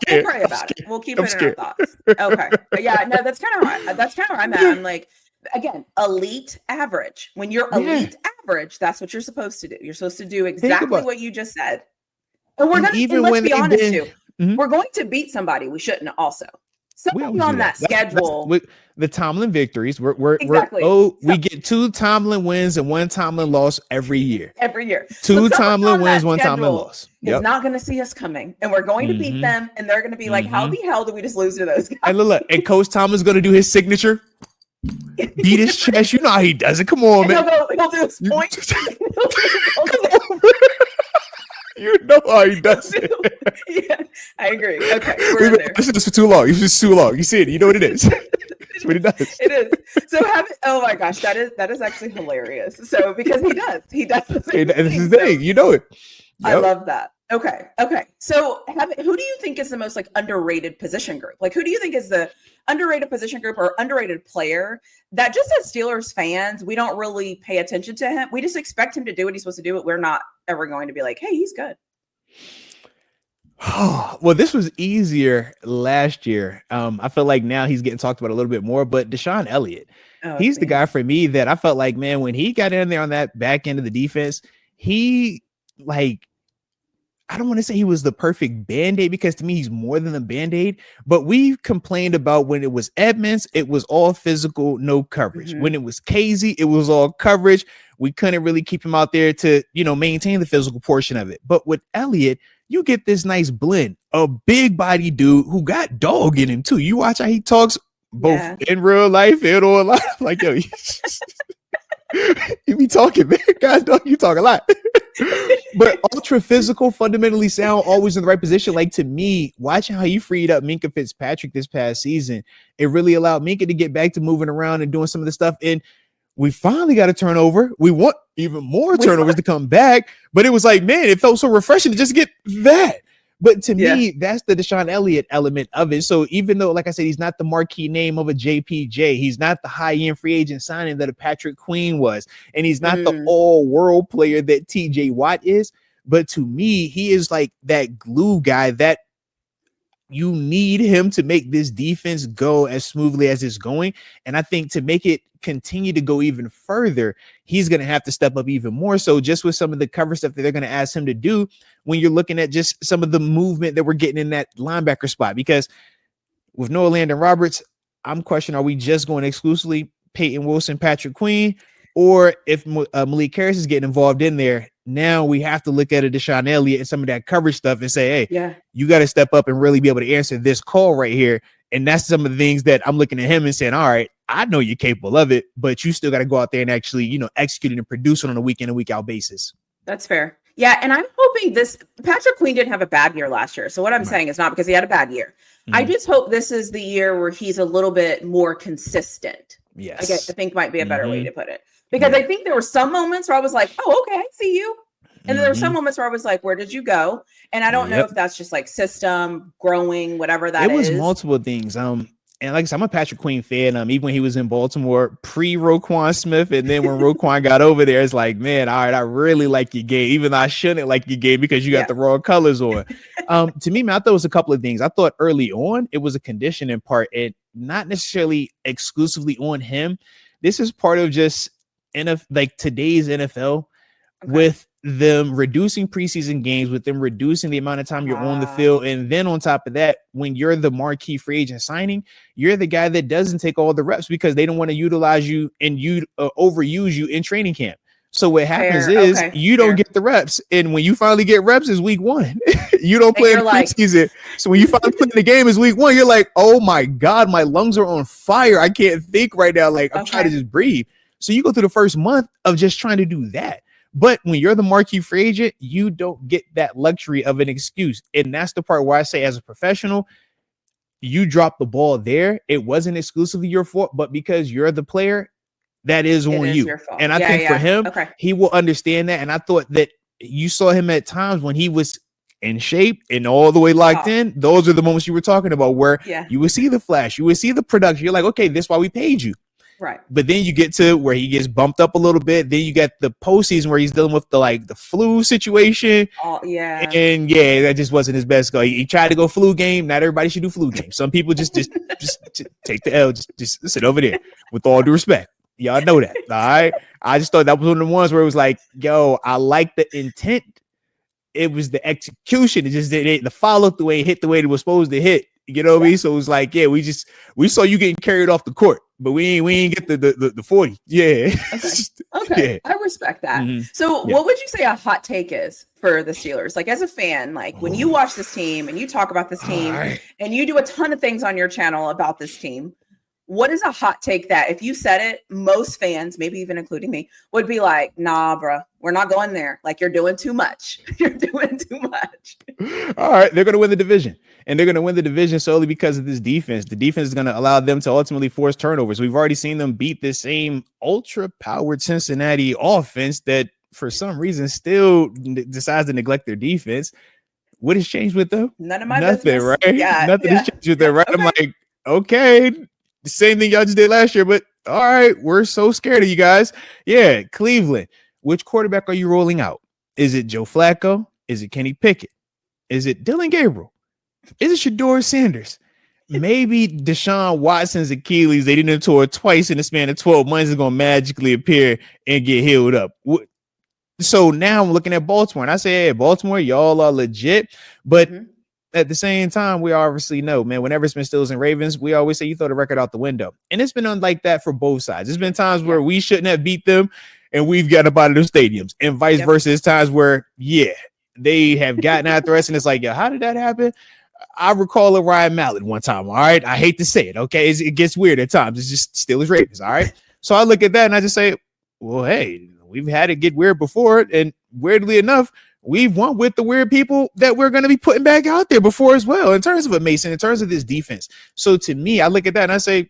pray about it. We'll keep it in our thoughts. Okay. But yeah, no, that's kind of right. That's kind of where I'm at. I'm like, again, elite average. When you're elite average, that's what you're supposed to do. You're supposed to do exactly what you just said. And we're going to, let's be honest too, we're going to beat somebody we shouldn't also. Something on that schedule. That's the Tomlin victories. We get 2 Tomlin wins and 1 Tomlin loss every year. 2 Tomlin wins, 1 Tomlin loss. It's not going to see us coming, and we're going to beat them, and they're going to be like, how the hell did we just lose to those guys? And look, and Coach Tomlin's going to do his signature. Beat his chest. You know how he does it. Come on, man. He'll do his point. Come on, man. You know how he does it. Yeah, I agree. Okay, we're in there. Listen to this for too long. It's just too long. You see it. You know what it is. That's what he does. It is. So oh my gosh, that is actually hilarious. So because he does the same thing. This is the thing. You know it. Yep. I love that. Okay. So who do you think is the most like underrated position group? Like who do you think is the underrated position group or underrated player that just as Steelers fans, we don't really pay attention to him. We just expect him to do what he's supposed to do, but we're not ever going to be like, hey, he's good. Well, this was easier last year. I feel like now he's getting talked about a little bit more, but Deshaun Elliott, he's the guy for me that I felt like, man, when he got in there on that back end of the defense, he I don't want to say he was the perfect Band-Aid because to me, he's more than a Band-Aid, but we complained about when it was Edmonds, it was all physical, no coverage. Mm-hmm. When it was Casey, it was all coverage. We couldn't really keep him out there to, maintain the physical portion of it. But with Elliott, you get this nice blend, a big body dude who got dog in him too. You watch how he talks both in real life and on life. Like, yo, you be talking, man. God, dog, you talk a lot. But ultra physical, fundamentally sound, always in the right position. Like to me, watching how you freed up Minkah Fitzpatrick this past season, it really allowed Minkah to get back to moving around and doing some of the stuff. And we finally got a turnover. We want even more turnovers to come back. But it was like, man, it felt so refreshing to just get that. But to me, that's the Deshaun Elliott element of it. So even though, like I said, he's not the marquee name of a JPJ, he's not the high-end free agent signing that a Patrick Queen was, and he's not the all-world player that TJ Watt is, But to me, he is like that glue guy that you need him to make this defense go as smoothly as it's going. And I think to make it continue to go even further, he's going to have to step up even more. So just with some of the cover stuff that they're going to ask him to do, when you're looking at just some of the movement that we're getting in that linebacker spot, because with Noah Landon Roberts, I'm questioning, are we just going exclusively Peyton Wilson, Patrick Queen, or if Malik Harris is getting involved in there, now we have to look at a Deshaun Elliott and some of that coverage stuff and say, hey, you got to step up and really be able to answer this call right here. And that's some of the things that I'm looking at him and saying, all right, I know you're capable of it, but you still got to go out there and actually, execute it and produce it on a week in and week out basis. That's fair. Yeah. And I'm hoping Patrick Queen didn't have a bad year last year. So what I'm saying is not because he had a bad year. I just hope this is the year where he's a little bit more consistent. Yes. I think might be a better way to put it. Because I think there were some moments where I was like, oh, okay, I see you. And then there were some moments where I was like, where did you go? And I don't know if that's just like system growing, whatever that is. It was multiple things. And like I said, I'm a Patrick Queen fan. Even when he was in Baltimore pre-Roquan Smith, and then when Roquan got over there, it's like, man, all right, I really like your game, even though I shouldn't like your game because you got the wrong colors on. To me, man, I thought it was a couple of things. I thought early on it was a conditioning part, and not necessarily exclusively on him. This is part of just like today's NFL with them reducing preseason games, with them reducing the amount of time you're on the field. And then on top of that, when you're the marquee free agent signing, you're the guy that doesn't take all the reps because they don't want to utilize you and overuse you in training camp. So what happens is you don't get the reps. And when you finally get reps is week one. You don't play in the preseason. So when you finally play in the game is week one, you're like, oh my God, my lungs are on fire. I can't think right now. Like I'm trying to just breathe. So you go through the first month of just trying to do that. But when you're the marquee free agent, you don't get that luxury of an excuse. And that's the part where I say, as a professional, you dropped the ball there. It wasn't exclusively your fault, but because you're the player, that is on you. And I think for him, he will understand that. And I thought that you saw him at times when he was in shape and all the way locked in. Those are the moments you were talking about where you would see the flash, you would see the production. You're like, okay, this is why we paid you. Right. But then you get to where he gets bumped up a little bit. Then you get the postseason where he's dealing with the flu situation. And that just wasn't his best go. He tried to go flu game. Not everybody should do flu game. Some people just take the L, just sit over there with all due respect. Y'all know that. All right. I just thought that was one of the ones where it was like, yo, I like the intent. It was the execution. It just the follow the way it hit the way it was supposed to hit. You know what I mean? So it was like, we saw you getting carried off the court, but we ain't get the 40. Yeah. Okay. I respect that. So what would you say a hot take is for the Steelers? Like as a fan, like when you watch this team and you talk about this team and you do a ton of things on your channel about this team, what is a hot take that if you said it, most fans, maybe even including me, would be like, nah, bro, we're not going there. Like you're doing too much. You're doing too much. All right. They're going to win the division. And they're going to win the division solely because of this defense. The defense is going to allow them to ultimately force turnovers. We've already seen them beat this same ultra-powered Cincinnati offense that for some reason still decides to neglect their defense. What has changed with them? None of my Nothing, business. Right? Nothing has changed with them, right? I'm like, okay, the same thing y'all just did last year, but all right, we're so scared of you guys. Yeah, Cleveland. Which quarterback are you rolling out? Is it Joe Flacco? Is it Kenny Pickett? Is it Dylan Gabriel? Is it Shedeur Sanders? Maybe Deshaun Watson's Achilles, they didn't tore twice in the span of 12 months, is going to magically appear and get healed up. So now I'm looking at Baltimore, and I say, hey, Baltimore, y'all are legit. But at the same time, we obviously know, man, whenever it's been Steelers and Ravens, we always say you throw the record out the window. And it's been unlike that for both sides. There's been times where we shouldn't have beat them, and we've gotten up out of those stadiums. And vice versa, it's times where, they have gotten after us, and it's like, how did that happen? I recall a Ryan Mallett one time. All right. I hate to say it. Okay. It gets weird at times. It's just Steelers Ravens. All right. So I look at that and I just say, well, hey, we've had it get weird before. And weirdly enough, we've won with the weird people that we're going to be putting back out there before as well, in terms of a Mason, in terms of this defense. So to me, I look at that and I say,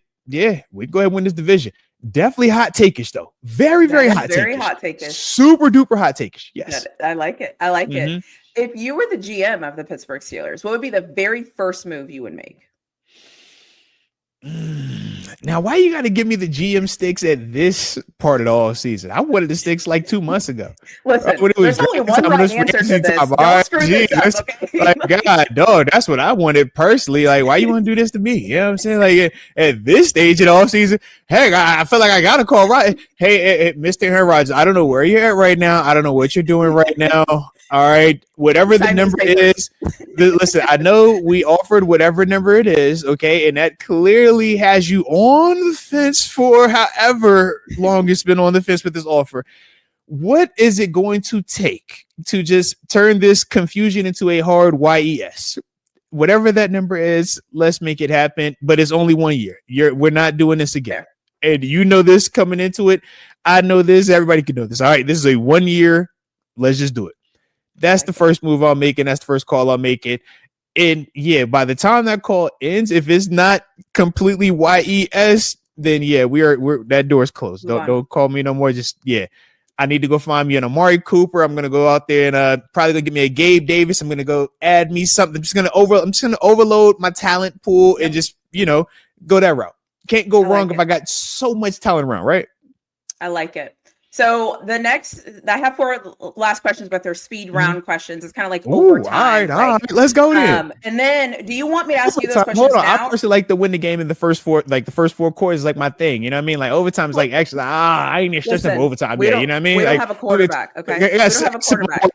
we go ahead and win this division. Definitely hot takeish though. Very, very hot takeish. Very hot takeish. Super duper hot takeish. Yes. I like it. I like it. If you were the GM of the Pittsburgh Steelers, what would be the very first move you would make? Now, why you got to give me the GM sticks at this part of the all season? I wanted the sticks like 2 months ago. Listen, there's only one right answer to this. All Don't right, screw this up, okay? Like, God, dog, that's what I wanted personally. Like, why you want to do this to me? You know what I'm saying? Like, at this stage of the off season, heck, I feel like I got to call right. Hey, Mr. Aaron Rodgers, I don't know where you're at right now. I don't know what you're doing right now. All right, whatever the number is. Listen, I know we offered whatever number it is, okay, and that clearly has you on the fence for however long it's been on the fence with this offer. What is it going to take to just turn this confusion into a hard YES? Whatever that number is, let's make it happen. But it's only 1 year. We're not doing this again. And you know this coming into it. I know this. Everybody can know this. All right, this is a 1 year. Let's just do it. That's the first move I'm making. That's the first call I'm making. And yeah, by the time that call ends, if it's not completely YES, then yeah, we're that door's closed. Don't call me no more. Just I need to go find me an Amari Cooper. I'm gonna go out there and probably gonna get me a Gabe Davis. I'm gonna go add me something. I'm just gonna overload my talent pool and just go that route. Can't go wrong if I got so much talent around, right? I like it. So I have 4 last questions, but they're speed round questions. It's kind of like overtime. All right, let's go then. And then, do you want me to ask you those questions now? I personally like to win the game in the first 4. Like the first 4 quarters is like my thing. You know what I mean? Like overtime is like actually, I ain't stressing for overtime yet. You know what I mean? We don't have a quarterback. Okay, we don't have a quarterback.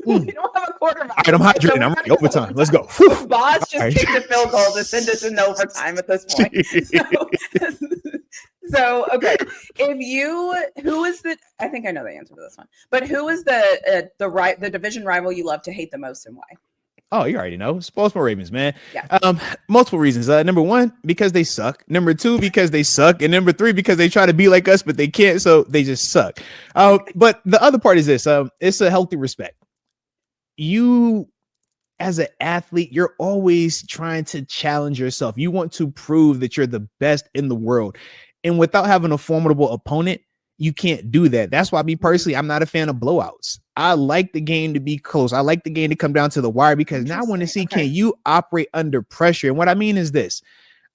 We don't have a quarterback. All right, I'm hydrating. I'm ready. Overtime. Let's go. Boss just kicked a field goal to send us into overtime at this point. So, okay, I think I know the answer to this one, but who is the division rival you love to hate the most and why? Oh, you already know. It's Baltimore Ravens, man. Yeah. Multiple reasons. Number 1, because they suck. Number 2, because they suck. And number 3, because they try to be like us, but they can't, so they just suck. But the other part is this. It's a healthy respect. You, as an athlete, you're always trying to challenge yourself. You want to prove that you're the best in the world. And without having a formidable opponent, you can't do that. That's why, me personally, I'm not a fan of blowouts. I like the game to be close. I like the game to come down to the wire because now I want to see, can you operate under pressure? And what I mean is this.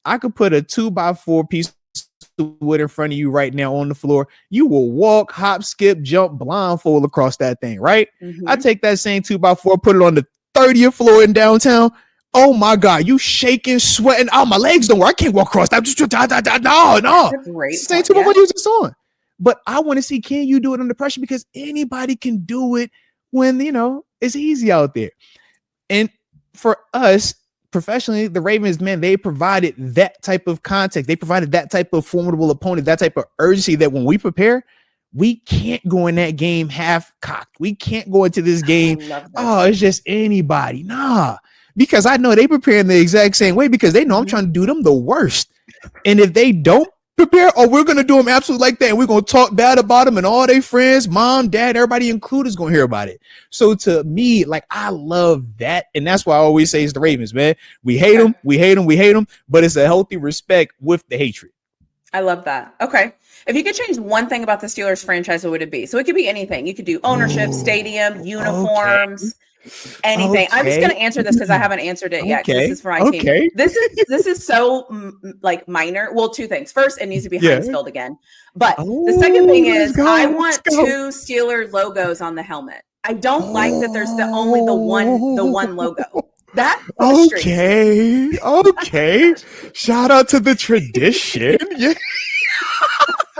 I could put a 2x4 piece of wood in front of you right now on the floor. You will walk, hop, skip, jump, blindfold across that thing, right? Mm-hmm. I take that same 2x4, put it on the 30th floor in downtown. Oh my God, you shaking, sweating. Oh, my legs don't work. I can't walk across that. No. Same 2x4 you just on. But I want to see, can you do it under pressure? Because anybody can do it when, it's easy out there. And for us, professionally, the Ravens, man, they provided that type of context. They provided that type of formidable opponent, that type of urgency that when we prepare, we can't go in that game half-cocked. We can't go into this game, it's just anybody. Nah. Because I know they prepare in the exact same way because they know I'm trying to do them the worst. And if they don't prepare, we're going to do them absolutely like that. And we're going to talk bad about them and all their friends, mom, dad, everybody included is going to hear about it. So to me, like, I love that. And that's why I always say it's the Ravens, man. We hate them. But it's a healthy respect with the hatred. I love that. Okay. If you could change one thing about the Steelers franchise, what would it be? So it could be anything. You could do ownership, stadium, uniforms. Anything. Okay. I'm just going to answer this because I haven't answered it yet. This is for my team. This is so like minor. Well, 2 things. First, it needs to be Heinz Field again. But the second thing is, I want 2 Steelers logos on the helmet. I don't like that there's only the one logo. That okay. Shout out to the tradition. Yeah.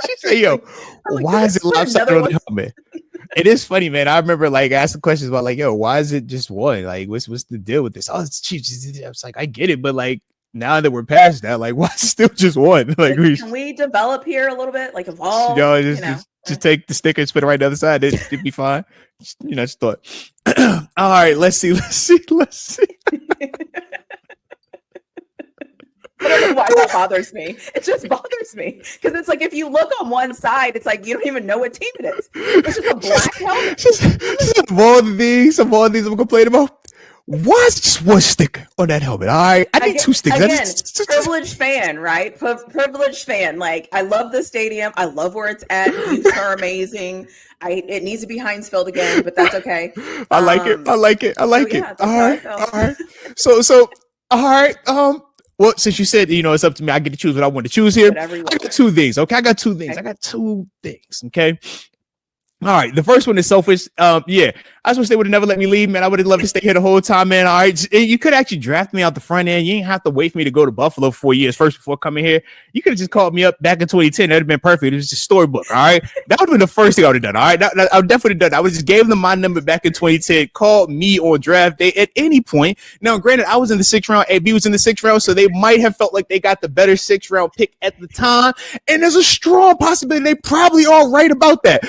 She said, "Yo, why is it lopsided on the helmet?" It is funny, man. I remember like asking questions about like, yo, why is it just one? Like, what's the deal with this? Oh, it's cheap. I was like, I get it, but like now that we're past that, like, why is it still just one? Like, can we develop here a little bit? Like evolve? Just take the sticker and spit it right the other side. It'd be fine. Just thought. All right, let's see. I don't know why that bothers me. It just bothers me because it's like if you look on one side, it's like you don't even know what team it is. It's just a black helmet. Some more things I'm complaining about. Why is just one sticker on that helmet? All right, I need 2 stickers. Again, privileged fan, right? Privileged fan. Like, I love the stadium. I love where it's at. Views are amazing. It needs to be Heinz Field again, but that's okay. I like it. All right. So all right. Well, since you said, it's up to me, I get to choose what I want to choose here. Whatever you I want. got 2 things. Okay. I got 2 things. Okay. All right. The first one is selfish. Yeah. I just wish they would have never let me leave, man. I would have loved to stay here the whole time, man. All right. You could actually draft me out the front end. You ain't have to wait for me to go to Buffalo for 4 years first before coming here. You could have just called me up back in 2010. That'd have been perfect. It was just storybook. All right. That would have been the first thing I would have done. All right. I would definitely done. I would just gave them my number back in 2010, called me on draft day at any point. Now, granted, I was in the 6th round. AB was in the 6th round. So they might have felt like they got the better 6th round pick at the time. And there's a strong possibility they probably are right about that.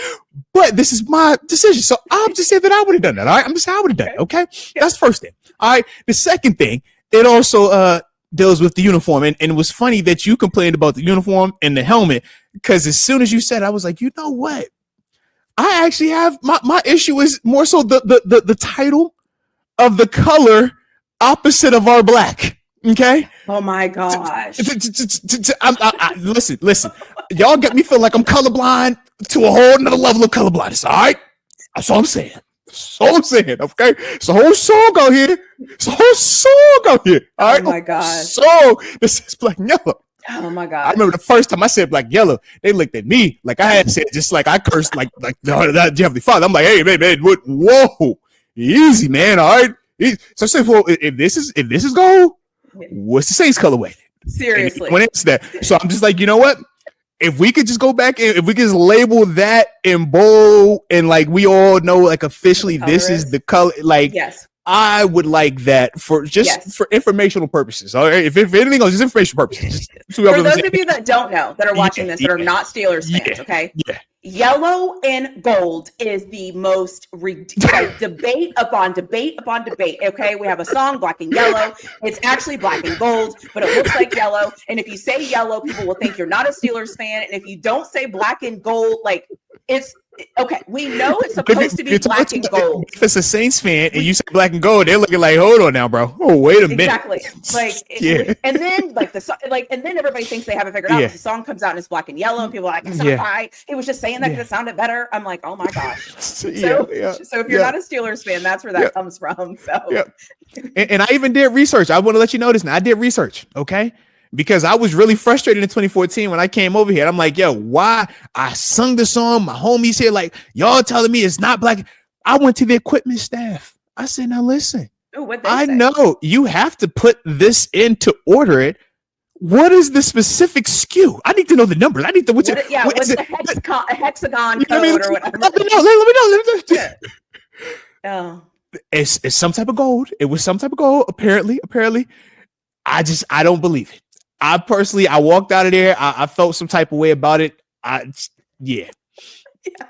But this is my decision. So I'm just saying that I would have done that. All right. I'm just saying I would have done it. Okay. That's the first thing. All right. The second thing, it also deals with the uniform. And it was funny that you complained about the uniform and the helmet, because as soon as you said, I was like, you know what? I actually have my issue is more so the title of the color opposite of our black. Okay. Oh my gosh. Listen. Y'all get me feeling like I'm colorblind to a whole nother level of colorblindness. All right. That's all I'm saying. Okay. It's a whole song out here. All right. Oh my God. So this is black and yellow. Oh my God. I remember the first time I said black and yellow, they looked at me like I had said, just like I cursed like the Heavenly Father. I'm like, hey, man, whoa, easy, man. All right. So I said, well, if this is gold, what's the Saints colorway? Seriously. When it's that. So I'm just like, you know what? If we could just go back and if we could just label that in bold and like we all know like officially this is the color, like yes. I would like that for just for informational purposes. All right. If anything else, just informational purposes. For those of you that don't know, that are watching this, that are not Steelers fans, okay? Yeah. Yellow and gold is the most debate upon debate. Okay, we have a song, Black and Yellow. It's actually black and gold, but it looks like yellow. And if you say yellow, people will think you're not a Steelers fan. And if you don't say black and gold, like it's okay. We know it's supposed to be black and gold. If it's a Saints fan and you say black and gold, they're looking like, hold on now, bro. Oh, wait a minute. Exactly. And then and then everybody thinks they have it figured out. The song comes out and it's black and yellow, and people are like, "It's not right." It was just saying that because it sounded better. I'm like, oh my gosh. So if you're not a Steelers fan, that's where that comes from. So, and I even did research. I want to let you know this. Now I did research. Okay. Because I was really frustrated in 2014 when I came over here. I'm like, yo, why? I sung the song. My homies here, like, y'all telling me it's not black. I went to the equipment staff. I said, now listen, I know you have to put this in to order it. What is the specific SKU? I need to know the numbers. I need to, what's the hexagon code or whatever. Let me know. Oh. It's some type of gold. It was some type of gold, apparently. I don't believe it. I walked out of there. I felt some type of way about it.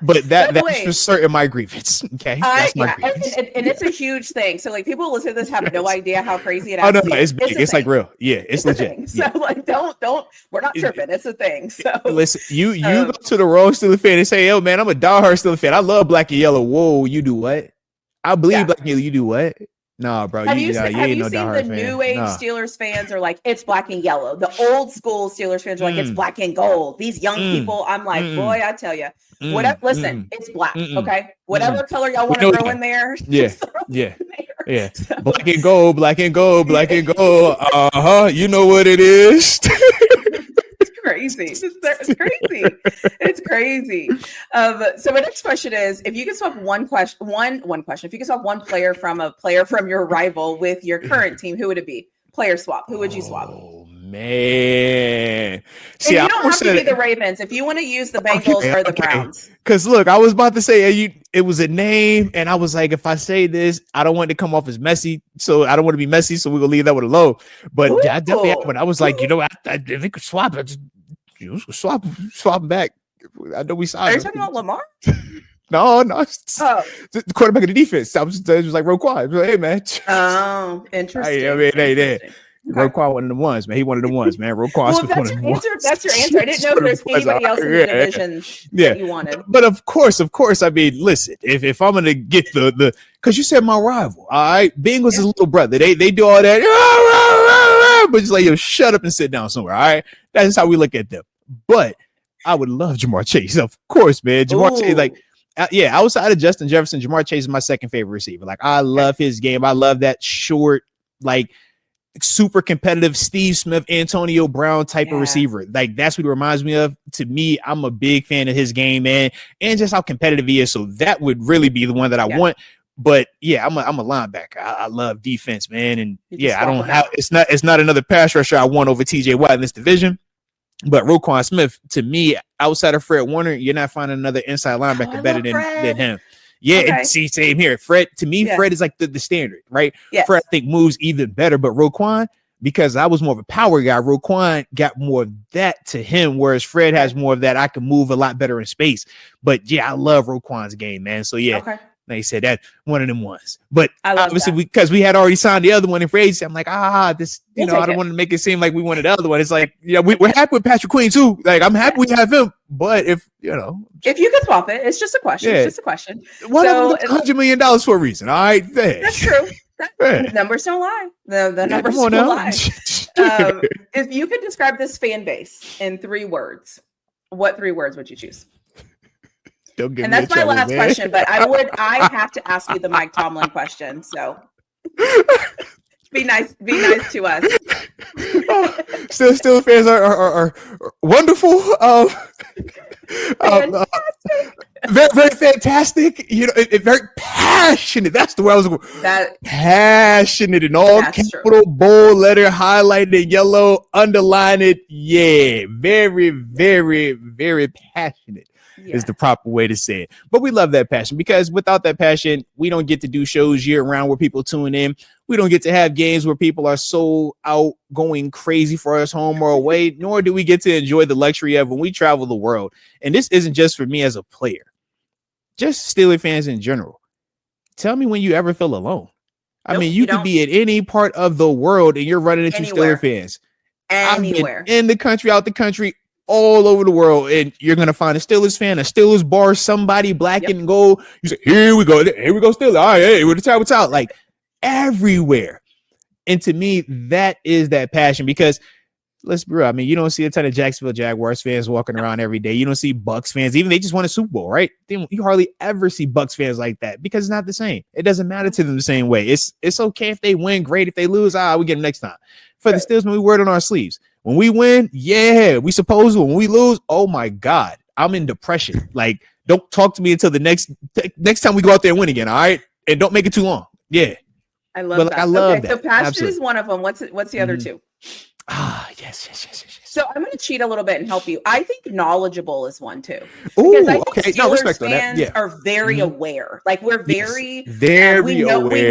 But that's for certain my grievance. Okay, that's my grievance. And it's a huge thing. So like people listen to this have no idea how crazy it is. Oh no, it's big. It's like real. Yeah, it's legit. So like, don't. We're not tripping. It's a thing. So listen, you go to the wrong Steelers fan and say, "Yo, man, I'm a diehard Steelers fan. I love black and yellow." Whoa, you do what? I believe black and yellow. You do what? Nah, bro. Have you seen the new age Steelers fans are like, it's black and yellow. The old school Steelers fans are like, it's black and gold. These young people, I'm like, boy, I tell you, whatever. Listen, it's black. Okay, whatever color y'all want to throw in there. Yeah. So. Black and gold. You know what it is. Crazy. It's crazy. So my next question is, if you could swap one question, if you could swap one player from your rival with your current team, who would it be? Player swap. Who would you swap? Oh man. See, and you don't have to be the Ravens if you want to use the Bengals or the Browns. Because look, I was about to say it was a name, and I was like, if I say this, I don't want it to come off as messy. So I don't want to be messy. So we're gonna leave that one alone. But I definitely have one. I was like, I they could swap it. Swap them back. I know we saw. Are you talking about Lamar? No. The quarterback of the defense. It was like Roquan. Like, hey man. Oh, interesting. I mean, Roquan one of the ones, man. He one of the ones, man. Roquan. Well, that's your answer. I didn't know if there's anybody else in the division that you wanted. But of course. I mean, listen. If I'm gonna get the because you said my rival, all right. Bengals is little brother. They do all that, but just like yo, shut up and sit down somewhere. All right. That's how we look at them. But I would love Jamar Chase, of course, man. Jamar Chase, like, outside of Justin Jefferson, Jamar Chase is my second favorite receiver. Like, I love his game. I love that short, like, super competitive Steve Smith, Antonio Brown type of receiver. Like that's what it reminds me of. To me, I'm a big fan of his game, man, and just how competitive he is. So that would really be the one that I want. But yeah, I'm a linebacker. I love defense, man, and I don't have. It's not another pass rusher I want over TJ Watt in this division. But Roquan Smith, to me, outside of Fred Warner, you're not finding another inside linebacker better than him. Yeah, and see, same here. Fred, to me, Fred is like the standard, right? Yes. Fred, I think, moves even better. But Roquan, because I was more of a power guy, Roquan got more of that to him, whereas Fred has more of that. I can move a lot better in space. But yeah, I love Roquan's game, man. So yeah. Okay. They said that one of them ones, but obviously because we had already signed the other one in free agency, I'm like, this, I don't want to make it seem like we wanted the other one. It's like, we're happy with Patrick Queen too. Like, I'm happy we have him, but if you could swap it, it's just a question. It's just a question. One of them $100 million for a reason. All right, that's true. The numbers don't lie. The numbers don't lie. If you could describe this fan base in 3 words, what 3 words would you choose? And that's my last question, but I have to ask you the Mike Tomlin question. So be nice to us. Still fans are wonderful. Very, very fantastic. Very passionate. That's the way I was going. Passionate in all capital, bold letter, highlighted in yellow, underlined it. Yeah, very, very, very passionate. Is the proper way to say it. But we love that passion, because without that passion, we don't get to do shows year round where people tune in. We don't get to have games where people are so out going crazy for us home or away, nor do we get to enjoy the luxury of when we travel the world. And this isn't just for me as a player, just Steelers fans in general. Tell me when you ever feel alone. I mean, you could be in any part of the world and you're running into Steelers fans. Anywhere. I've been in the country, out the country, all over the world, and you're gonna find a Steelers fan, a Steelers bar, somebody black and gold. You say, here we go, Steelers. All right, hey, what's out? Like everywhere. And to me, that is that passion, because let's be real. I mean, you don't see a ton of Jacksonville Jaguars fans walking around every day. You don't see Bucks fans, even they just won a Super Bowl, right? You hardly ever see Bucks fans like that, because it's not the same. It doesn't matter to them the same way. It's okay if they win, great. If they lose, we get them next time. For the Steelers, we wear it on our sleeves. When we win, we supposed to. When we lose, oh my God, I'm in depression. Like, don't talk to me until the next time we go out there and win again. All right, and don't make it too long. Yeah, I love that. I love that. So passion is one of them. What's the other 2? Yes. So I'm going to cheat a little bit and help you. I think knowledgeable is one too. Because I think Steelers fans are very aware. Like, we're very aware. We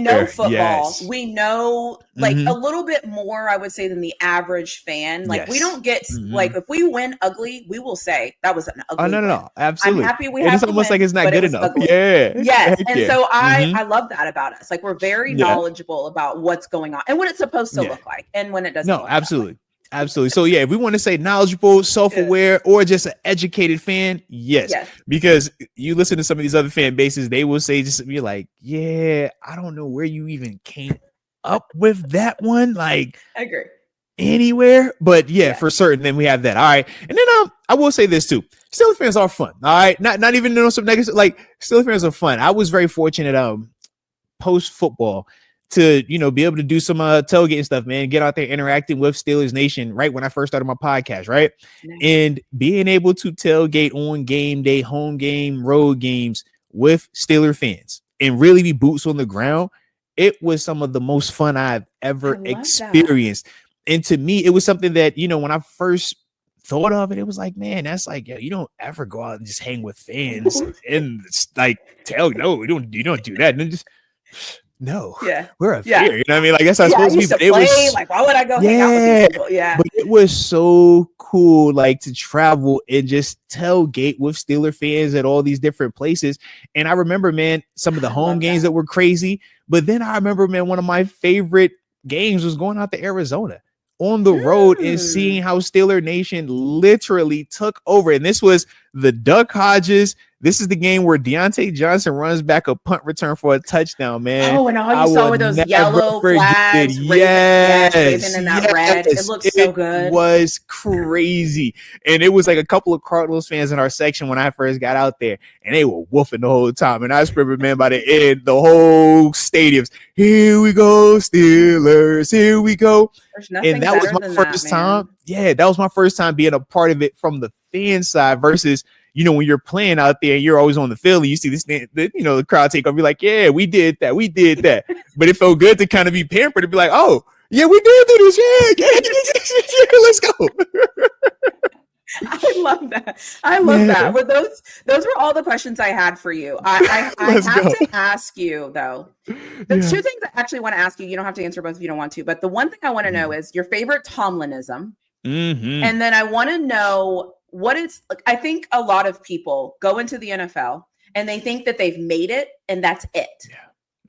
know football. Yes. We know like a little bit more, I would say, than the average fan. Like, we don't get like, if we win ugly, we will say that was an ugly. No, absolutely. I'm happy we have. It's almost like it's not good enough. Yes, and so I love that about us. Like, we're very knowledgeable about what's going on and what it's supposed to look like, and when it doesn't. No, absolutely. Absolutely. So if we want to say knowledgeable, self-aware, or just an educated fan, yes. Because you listen to some of these other fan bases, they will say, just be like, I don't know where you even came up with that one. Like, I agree. Anywhere, but for certain, then we have that. All right. And then I will say this too. Steelers fans are fun. All right. Not even some negative, like, Steelers fans are fun. I was very fortunate post football to, be able to do some tailgate and stuff, man, get out there interacting with Steelers Nation right when I first started my podcast, right? Nice. And being able to tailgate on game day, home game, road games with Steelers fans and really be boots on the ground, it was some of the most fun I've ever experienced. And to me, it was something that, when I first thought of it, it was like, man, that's like, you don't ever go out and just hang with fans and like you don't do that. And then just... No, we're a fear. You know what I mean? Like, that's how it's supposed to be. But it was like, why would I go hang out with these people? Yeah, but it was so cool, like, to travel and just tailgate with Steeler fans at all these different places. And I remember, man, some of the home games that were crazy. But then I remember, man, one of my favorite games was going out to Arizona on the road and seeing how Steeler Nation literally took over. And this was the Duck Hodges, This is the game where Deontay Johnson runs back a punt return for a touchdown, man. Oh, and all you saw were those yellow flags, waving in that red. It looked so good. It was crazy. And it was like a couple of Cardinals fans in our section when I first got out there, and they were woofing the whole time. And I just remember, man, by the end, the whole stadium's, here we go, Steelers, here we go. And that was my first time. Yeah, that was my first time being a part of it from the fan side versus, you know, when you're playing out there and you're always on the field and you see the crowd take over, be like, yeah, we did that. But it felt good to kind of be pampered and be like, oh, yeah, we did do this. Yeah, let's go. I love that. But those were all the questions I had for you. I have to ask you, though. The two things I actually want to ask you, you don't have to answer both if you don't want to, but the one thing I want to know is your favorite Tomlinism. Mm-hmm. And then I want to know what it's like. I think a lot of people go into the NFL and they think that they've made it and that's it. Yeah.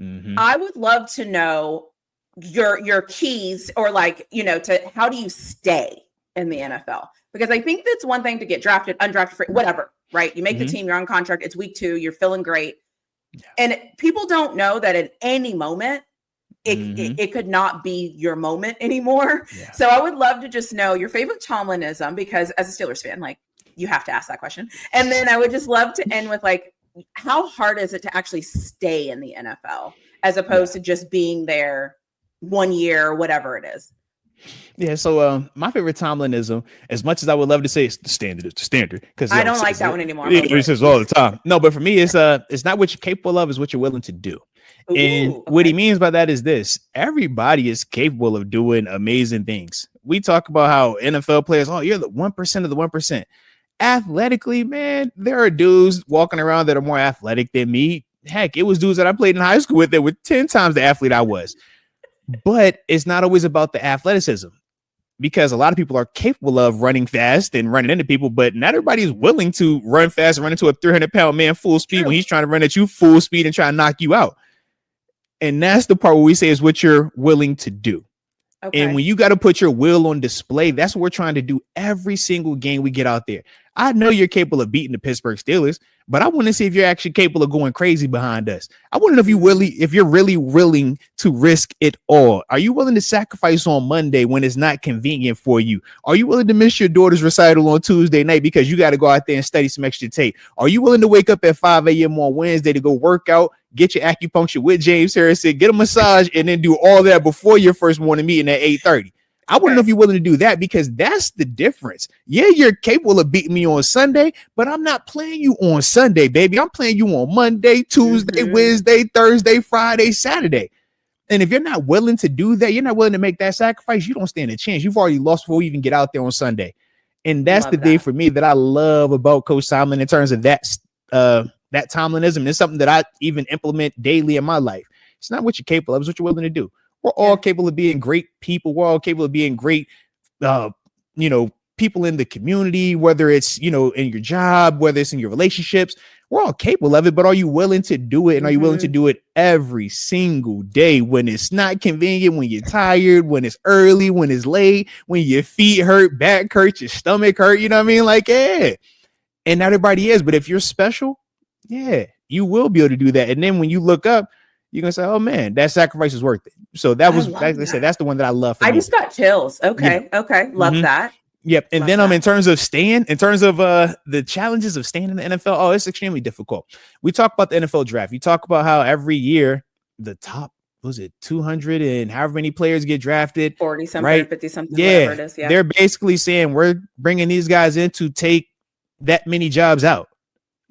Mm-hmm. I would love to know your keys, or like, you know, to how do you stay in the NFL? Because I think that's one thing to get drafted, undrafted, free, whatever, right? You make the team, you're on contract, it's week 2, you're feeling great. Yeah. And people don't know that at any moment, it could not be your moment anymore. Yeah. So I would love to just know your favorite Tomlinism, because as a Steelers fan, like, you have to ask that question. And then I would just love to end with, like, how hard is it to actually stay in the NFL as opposed to just being there 1 year or whatever it is? Yeah, so my favorite Tomlinism, as much as I would love to say it's the standard, because I don't like that one anymore. It says all the time. No, but for me, it's not what you're capable of, it's what you're willing to do. Ooh, and what he means by that is this: everybody is capable of doing amazing things. We talk about how NFL players, oh, you're the 1% of the 1%. Athletically, man, there are dudes walking around that are more athletic than me. Heck, it was dudes that I played in high school with that were 10 times the athlete I was. But it's not always about the athleticism, because a lot of people are capable of running fast and running into people, but not everybody is willing to run fast and run into a 300-pound man full speed when he's trying to run at you full speed and try to knock you out. And that's the part where we say is what you're willing to do. Okay. And when you got to put your will on display, that's what we're trying to do every single game we get out there. I know you're capable of beating the Pittsburgh Steelers, but I want to see if you're actually capable of going crazy behind us. I want to know if you're really willing to risk it all. Are you willing to sacrifice on Monday when it's not convenient for you? Are you willing to miss your daughter's recital on Tuesday night because you got to go out there and study some extra tape? Are you willing to wake up at 5 a.m. on Wednesday to go work out, get your acupuncture with James Harrison, get a massage, and then do all that before your first morning meeting at 8:30? I want to know if you're willing to do that, because that's the difference. Yeah, you're capable of beating me on Sunday, but I'm not playing you on Sunday, baby. I'm playing you on Monday, Tuesday, Wednesday, Thursday, Friday, Saturday. And if you're not willing to do that, you're not willing to make that sacrifice, you don't stand a chance. You've already lost before we even get out there on Sunday. And that's the thing for me that I love about Coach Tomlin in terms of that Tomlinism. It's something that I even implement daily in my life. It's not what you're capable of, it's what you're willing to do. We're all capable of being great people. We're all capable of being great, people in the community, whether it's, in your job, whether it's in your relationships. We're all capable of it, but are you willing to do it? And are you willing to do it every single day when it's not convenient, when you're tired, when it's early, when it's late, when your feet hurt, back hurt, your stomach hurt, you know what I mean? Like, yeah. And not everybody is, but if you're special, yeah, you will be able to do that. And then when you look up, you're going to say, oh, man, that sacrifice is worth it. So that was, like I said, that's the one that I love. I just got chills. Okay. Yeah. Okay. Love that. Yep. And then in terms of the challenges of staying in the NFL, oh, it's extremely difficult. We talk about the NFL draft. You talk about how every year the top, 200 and however many players get drafted, 40 something, right? 50 something, whatever it is. Yeah. They're basically saying we're bringing these guys in to take that many jobs out.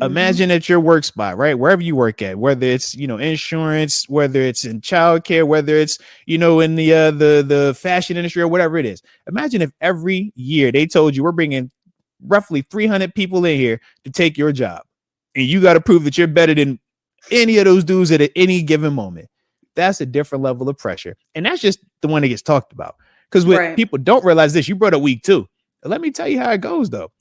Imagine at your work spot, right? Wherever you work at, whether it's, insurance, whether it's in childcare, whether it's, in the fashion industry or whatever it is. Imagine if every year they told you we're bringing roughly 300 people in here to take your job, and you got to prove that you're better than any of those dudes at any given moment. That's a different level of pressure. And that's just the one that gets talked about. Because what people don't realize this, you brought up week 2. Let me tell you how it goes, though.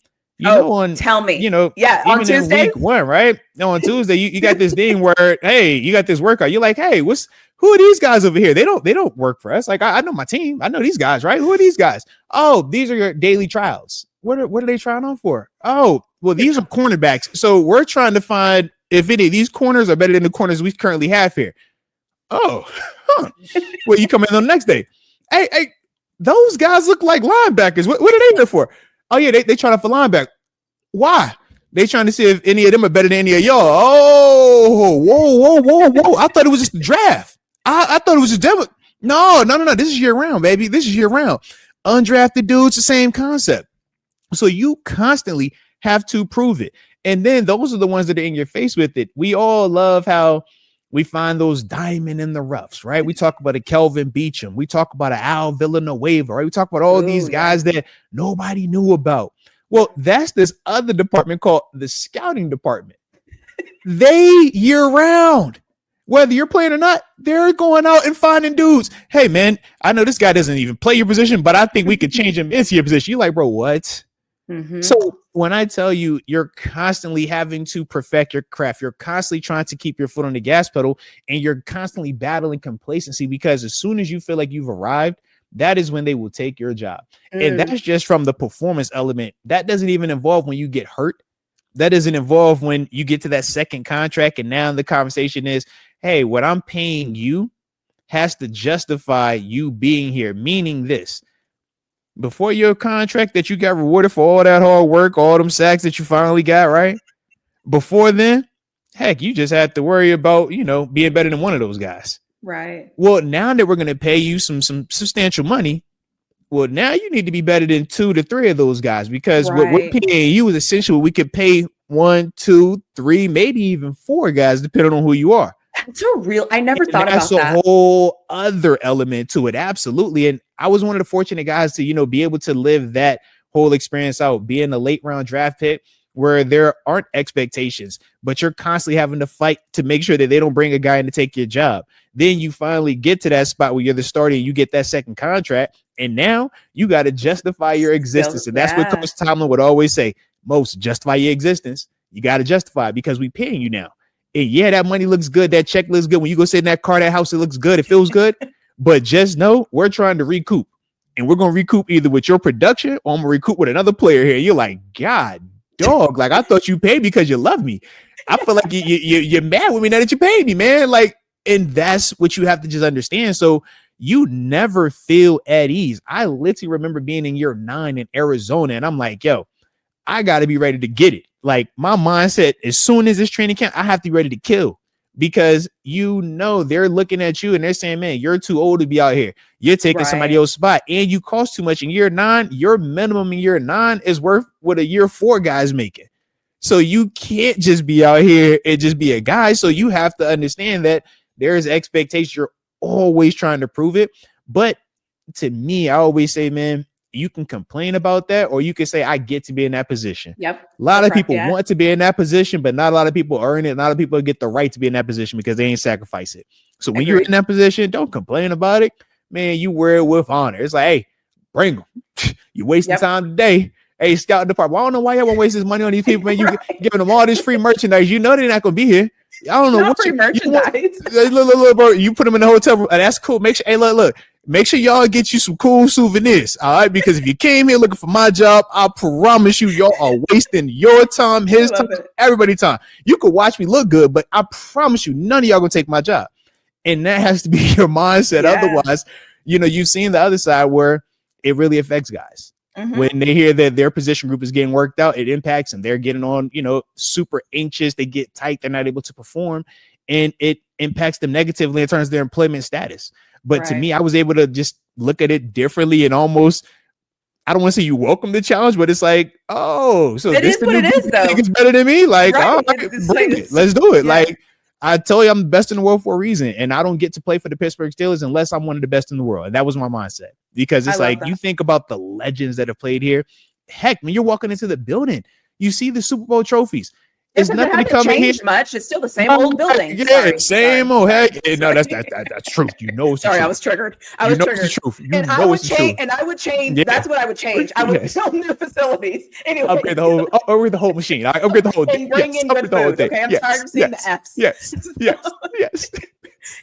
Tell me. On Tuesday, week 1, right? On Tuesday, you got this thing where, hey, you got this workout. You're like, hey, who are these guys over here? They don't work for us. Like, I know my team. I know these guys, right? Who are these guys? Oh, these are your daily trials. what are they trying on for? Oh, well, these are cornerbacks. So we're trying to find if any of these corners are better than the corners we currently have here. Oh, huh. Well, you come in on the next day. Hey, those guys look like linebackers. What are they there for? Oh, yeah, they trying for linebacker. Why? They trying to see if any of them are better than any of y'all. Oh, whoa. I thought it was just the draft. I thought it was just demo. No. This is year round, baby. This is year round. Undrafted dudes, the same concept. So you constantly have to prove it. And then those are the ones that are in your face with it. We all love how we find those diamond in the roughs, right? We talk about a Kelvin Beachum. We talk about an Al Villanueva, right? We talk about all these guys that nobody knew about. Well, that's this other department called the scouting department. They year round, whether you're playing or not, they're going out and finding dudes. Hey, man, I know this guy doesn't even play your position, but I think we could change him into your position. You're like, bro, what? Mm-hmm. So when I tell you you're constantly having to perfect your craft, you're constantly trying to keep your foot on the gas pedal, and you're constantly battling complacency, because as soon as you feel like you've arrived, that is when they will take your job. And that's just from the performance element. That doesn't even involve when you get hurt. That doesn't involve when you get to that second contract. And now the conversation is, hey, what I'm paying you has to justify you being here. Meaning this, before your contract that you got rewarded for all that hard work, all them sacks that you finally got, right? Before then, heck, you just had to worry about, being better than one of those guys. Right. Well, now that we're going to pay you some substantial money, well, now you need to be better than 2 to 3 of those guys, because what we're paying you is essentially what we could pay 1, 2, 3, maybe even 4 guys, depending on who you are. That's I never thought about that. That's a whole other element to it. Absolutely. And I was one of the fortunate guys to, be able to live that whole experience out, being a late round draft pick where there aren't expectations, but you're constantly having to fight to make sure that they don't bring a guy in to take your job. Then you finally get to that spot where you're the starter and you get that second contract. And now you got to justify your existence. And that's what Coach Tomlin would always say. Most justify your existence. You got to justify it because we're paying you now. And yeah, that money looks good. That check looks good. When you go sit in that car, that house, it looks good. It feels good. But just know we're trying to recoup. And we're going to recoup either with your production or I'm going to recoup with another player here. You're like, God, dog, like I thought you paid because you love me. I feel like you're mad with me now that you paid me, man. Like, and that's what you have to just understand. So you never feel at ease. I literally remember being in year 9 in Arizona, and I'm like, yo, I got to be ready to get it. Like my mindset, as soon as this training camp, I have to be ready to kill, because they're looking at you and they're saying, man, you're too old to be out here. You're taking somebody else's spot and you cost too much in year 9. Your minimum in year 9 is worth what a year 4 guy's making. So you can't just be out here and just be a guy. So you have to understand that there is expectation. You're always trying to prove it. But to me, I always say, man, you can complain about that, or you can say, I get to be in that position. Yep. A lot of people want to be in that position, but not a lot of people earn it. A lot of people get the right to be in that position because they ain't sacrifice it. So when you're in that position, don't complain about it, man. You wear it with honor. It's like, hey, bring them. You wasting time today. Hey, scouting department. Well, I don't know why y'all want to waste this money on these people, man. You giving them all this free merchandise. You know they're not going to be here. I don't know what free merchandise. Look, bro, you put them in the hotel room. That's cool. Make sure, hey, look. Make sure y'all get you some cool souvenirs, all right? Because if you came here looking for my job, I promise you, y'all are wasting your time, his time, everybody's time. You could watch me look good, but I promise you, none of y'all gonna take my job. And that has to be your mindset. Yeah. Otherwise, you've seen the other side where it really affects guys. Mm-hmm. When they hear that their position group is getting worked out, it impacts them. They're getting on, super anxious. They get tight. They're not able to perform. And it impacts them negatively in terms of their employment status. But to me, I was able to just look at it differently and almost, I don't want to say you welcome the challenge, but it's like, oh, so it this is what it is, though. It's better than me. Like, all right, bring it. Let's do it. Yeah. Like, I tell you, I'm the best in the world for a reason. And I don't get to play for the Pittsburgh Steelers unless I'm one of the best in the world. And that was my mindset, because it's like, you think about the legends that have played here. Heck, when you're walking into the building, you see the Super Bowl trophies. It's nothing to come in here much. It's still the same old building. Yeah, same old heck. No, that's truth. It's the Sorry, truth. I was triggered. It's the truth. And I would change. Yeah. That's what I would change. I would build new facilities. Anyway, upgrade the whole machine. I upgrade the whole thing. And bring in good food. Okay, I'm tired of seeing the F's. Yes.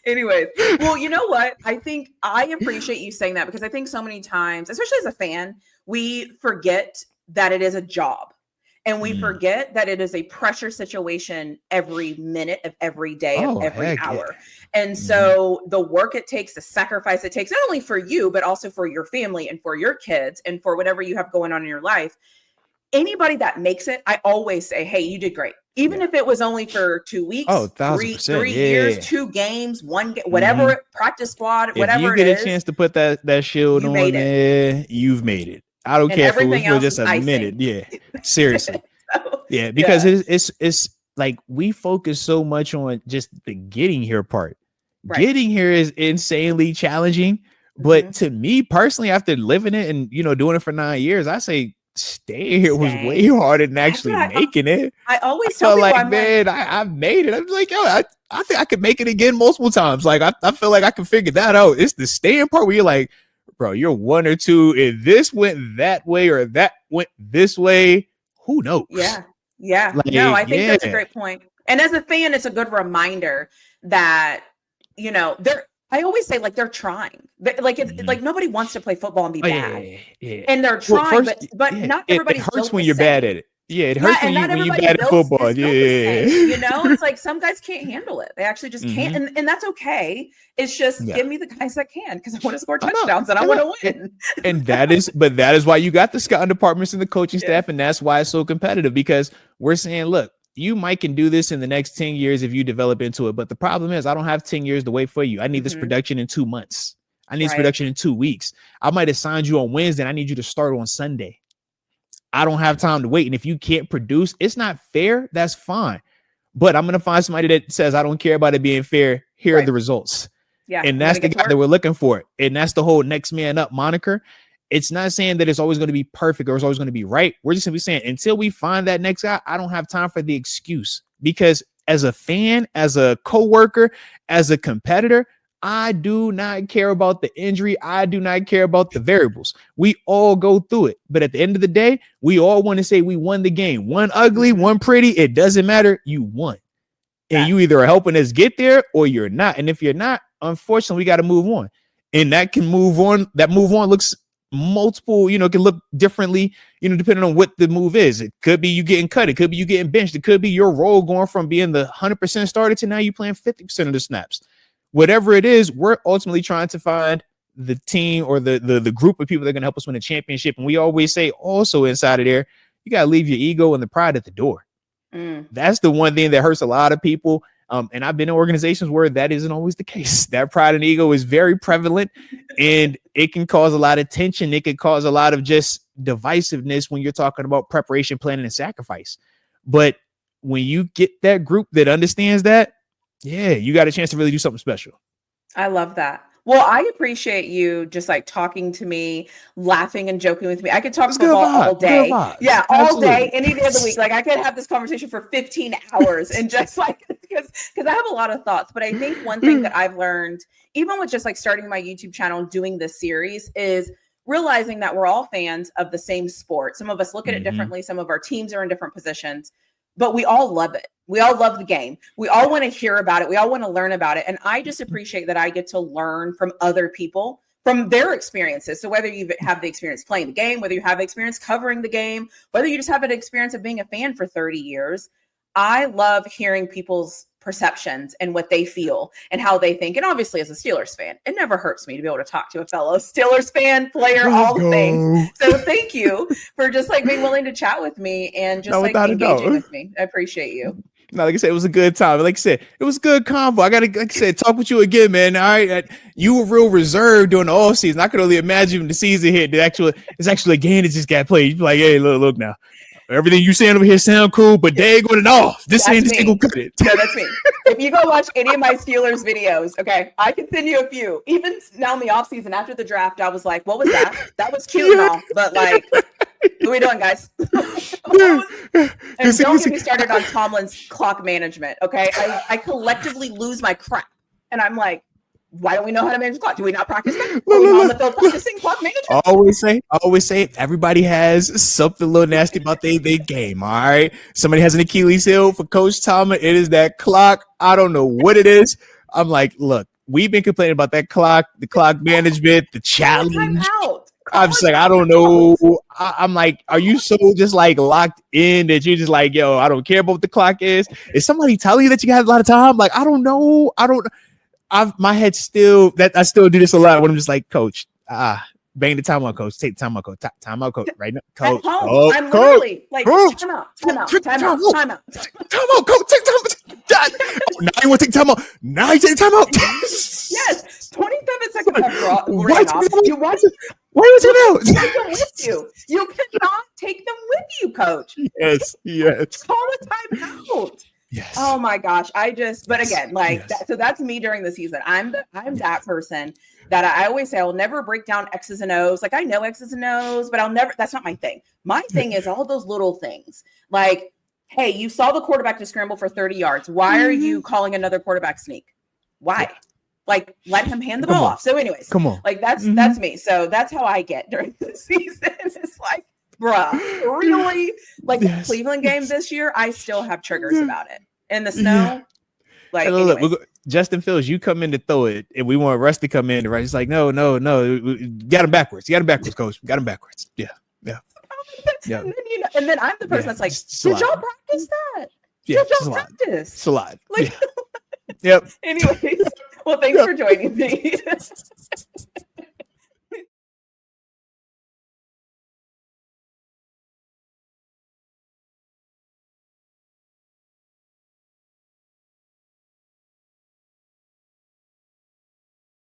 Anyways, well, you know what? I think I appreciate you saying that, because I think so many times, especially as a fan, we forget that it is a job. And we forget that it is a pressure situation every minute of every day of every hour. Yeah. And so the work it takes, the sacrifice it takes, not only for you, but also for your family and for your kids and for whatever you have going on in your life. Anybody that makes it, I always say, hey, you did great. Even if it was only for 2 weeks, 3 years, 2 games, 1 game, whatever, practice squad, whatever it is. If you get a chance to put that shield on there, you've made it. I don't care if it was for just a minute. Yeah, seriously. Yeah, because it's like we focus so much on just the getting here part. Right. Getting here is insanely challenging. But to me personally, after living it and doing it for 9 years, I say staying here was way harder than actually making it. I always felt like, I've made it. I'm like, yo, I think I could make it again multiple times. Like I feel like I can figure that out. It's the staying part where you're like, bro, you're 1 or 2. If this went that way or that went this way, who knows? Yeah. Like, no, I think that's a great point. And as a fan, it's a good reminder that, I always say like they're trying. Like it's like nobody wants to play football and be bad. Yeah. And they're trying, but not everybody's it hurts when you're bad at it. Yeah, it hurts when you're bad at football. Yeah. It's like some guys can't handle it. They actually just can't. And that's okay. It's just give me the guys that can, because I want to score touchdowns and I want to win. And that is why you got the scouting departments and the coaching staff. And that's why it's so competitive, because we're saying, look, you might can do this in the next 10 years if you develop into it. But the problem is I don't have 10 years to wait for you. I need this production in 2 months. I need this production in 2 weeks. I might have signed you on Wednesday and I need you to start on Sunday. I don't have time to wait. And if you can't produce, it's not fair. That's fine. But I'm going to find somebody that says, I don't care about it being fair. Here are the results. Yeah. And that's the guy that we're looking for. And that's the whole next man up moniker. It's not saying that it's always going to be perfect or it's always going to be right. We're just simply saying until we find that next guy, I don't have time for the excuse, because as a fan, as a coworker, as a competitor, I do not care about the injury. I do not care about the variables. We all go through it. But at the end of the day, we all want to say we won the game. One ugly, one pretty. It doesn't matter. You won. And you either are helping us get there or you're not. And if you're not, unfortunately, we got to move on. And that can move on. That move on looks multiple, can look differently, depending on what the move is. It could be you getting cut. It could be you getting benched. It could be your role going from being the 100% starter to now you playing 50% of the snaps. Whatever it is, we're ultimately trying to find the team or the group of people that are going to help us win a championship. And we always say also inside of there, you got to leave your ego and the pride at the door. That's the one thing that hurts a lot of people. And I've been in organizations where that isn't always the case. That pride and ego is very prevalent, and it can cause a lot of tension. It can cause a lot of just divisiveness when you're talking about preparation, planning, and sacrifice. But when you get that group that understands that, you got a chance to really do something special. I love that. Well, I appreciate you just like talking to me, laughing and joking with me. I could talk football all day. Yeah, all day, any day of the week. Like I could have this conversation for 15 hours and just like, because I have a lot of thoughts. But I think one thing that I've learned, even with just like starting my YouTube channel and doing this series, is realizing that we're all fans of the same sport. Some of us look at it differently. Some of our teams are in different positions, but we all love it. We all love the game. We all want to hear about it. We all want to learn about it. And I just appreciate that I get to learn from other people, from their experiences. So whether you have the experience playing the game, whether you have experience covering the game, whether you just have an experience of being a fan for 30 years, I love hearing people's perceptions and what they feel and how they think. And obviously as a Steelers fan, it never hurts me to be able to talk to a fellow Steelers fan, player, all the things. So thank you for just like being willing to chat with me and just like engaging with me. I appreciate you. No, like I said, it was a good time. Like I said, it was a good convo. I got to, like I said, talk with you again, man. All right. You were real reserved during the off season. I could only imagine when the season hit. It's actually a game that just got played. You'd be like, hey, look now. Everything you saying over here sound cool, but they ain't going off. This ain't going to cut it. Yeah, that's me. If you go watch any of my Steelers videos, okay, I can send you a few. Even now in the offseason after the draft, I was like, what was that? That was cute and all, but like, what are we doing, guys? And don't get me started on Tomlin's clock management, okay? I collectively lose my crap. And I'm like, why don't we know how to manage the clock? Do we not practice that? Are we on the field practicing clock management? I always say everybody has something a little nasty about their game, all right? Somebody has an Achilles heel for Coach Tomlin. It is that clock. I don't know what it is. I'm like, look, we've been complaining about that clock, the clock management, the challenge. I'm just like, I don't know. I'm like, are you so just like locked in that you're just like, yo, I don't care about what the clock is? Is somebody telling you that you got a lot of time? Like, I don't know. My head still that I still do this a lot when I'm just like, coach, bang the timeout, coach. Take the timeout, coach. Timeout, coach. Right now, coach. At home, I'm literally like, timeout, coach. Take timeout. Now you want to take timeout. Now you take timeout. Yes, 27 seconds after ran off. Why are you taking take them with you? You cannot take them with you, coach. Yes. Call a timeout. Yes. Oh my gosh. But again, that, so that's me during the season. I'm that person that I always say I'll never break down X's and O's. Like I know X's and O's, but that's not my thing. My thing is all those little things. Like, hey, you saw the quarterback just scramble for 30 yards. Why are you calling another quarterback sneak? Why? Yeah. Like, let him hand the ball off. So anyways, come on. Like that's me. So that's how I get during the season. It's like, bruh, really? Like the Cleveland game this year, I still have triggers about it. In the snow. Yeah. Like, look, Justin Fields, you come in to throw it, and we want Russ to come in to right. It's like, no. Got him backwards. Coach. Got him backwards. Yeah. And then I'm the person that's like, did y'all practice that? Yeah, did y'all practice? It's a lot. Like, Yep. Anyways, well, thanks for joining me.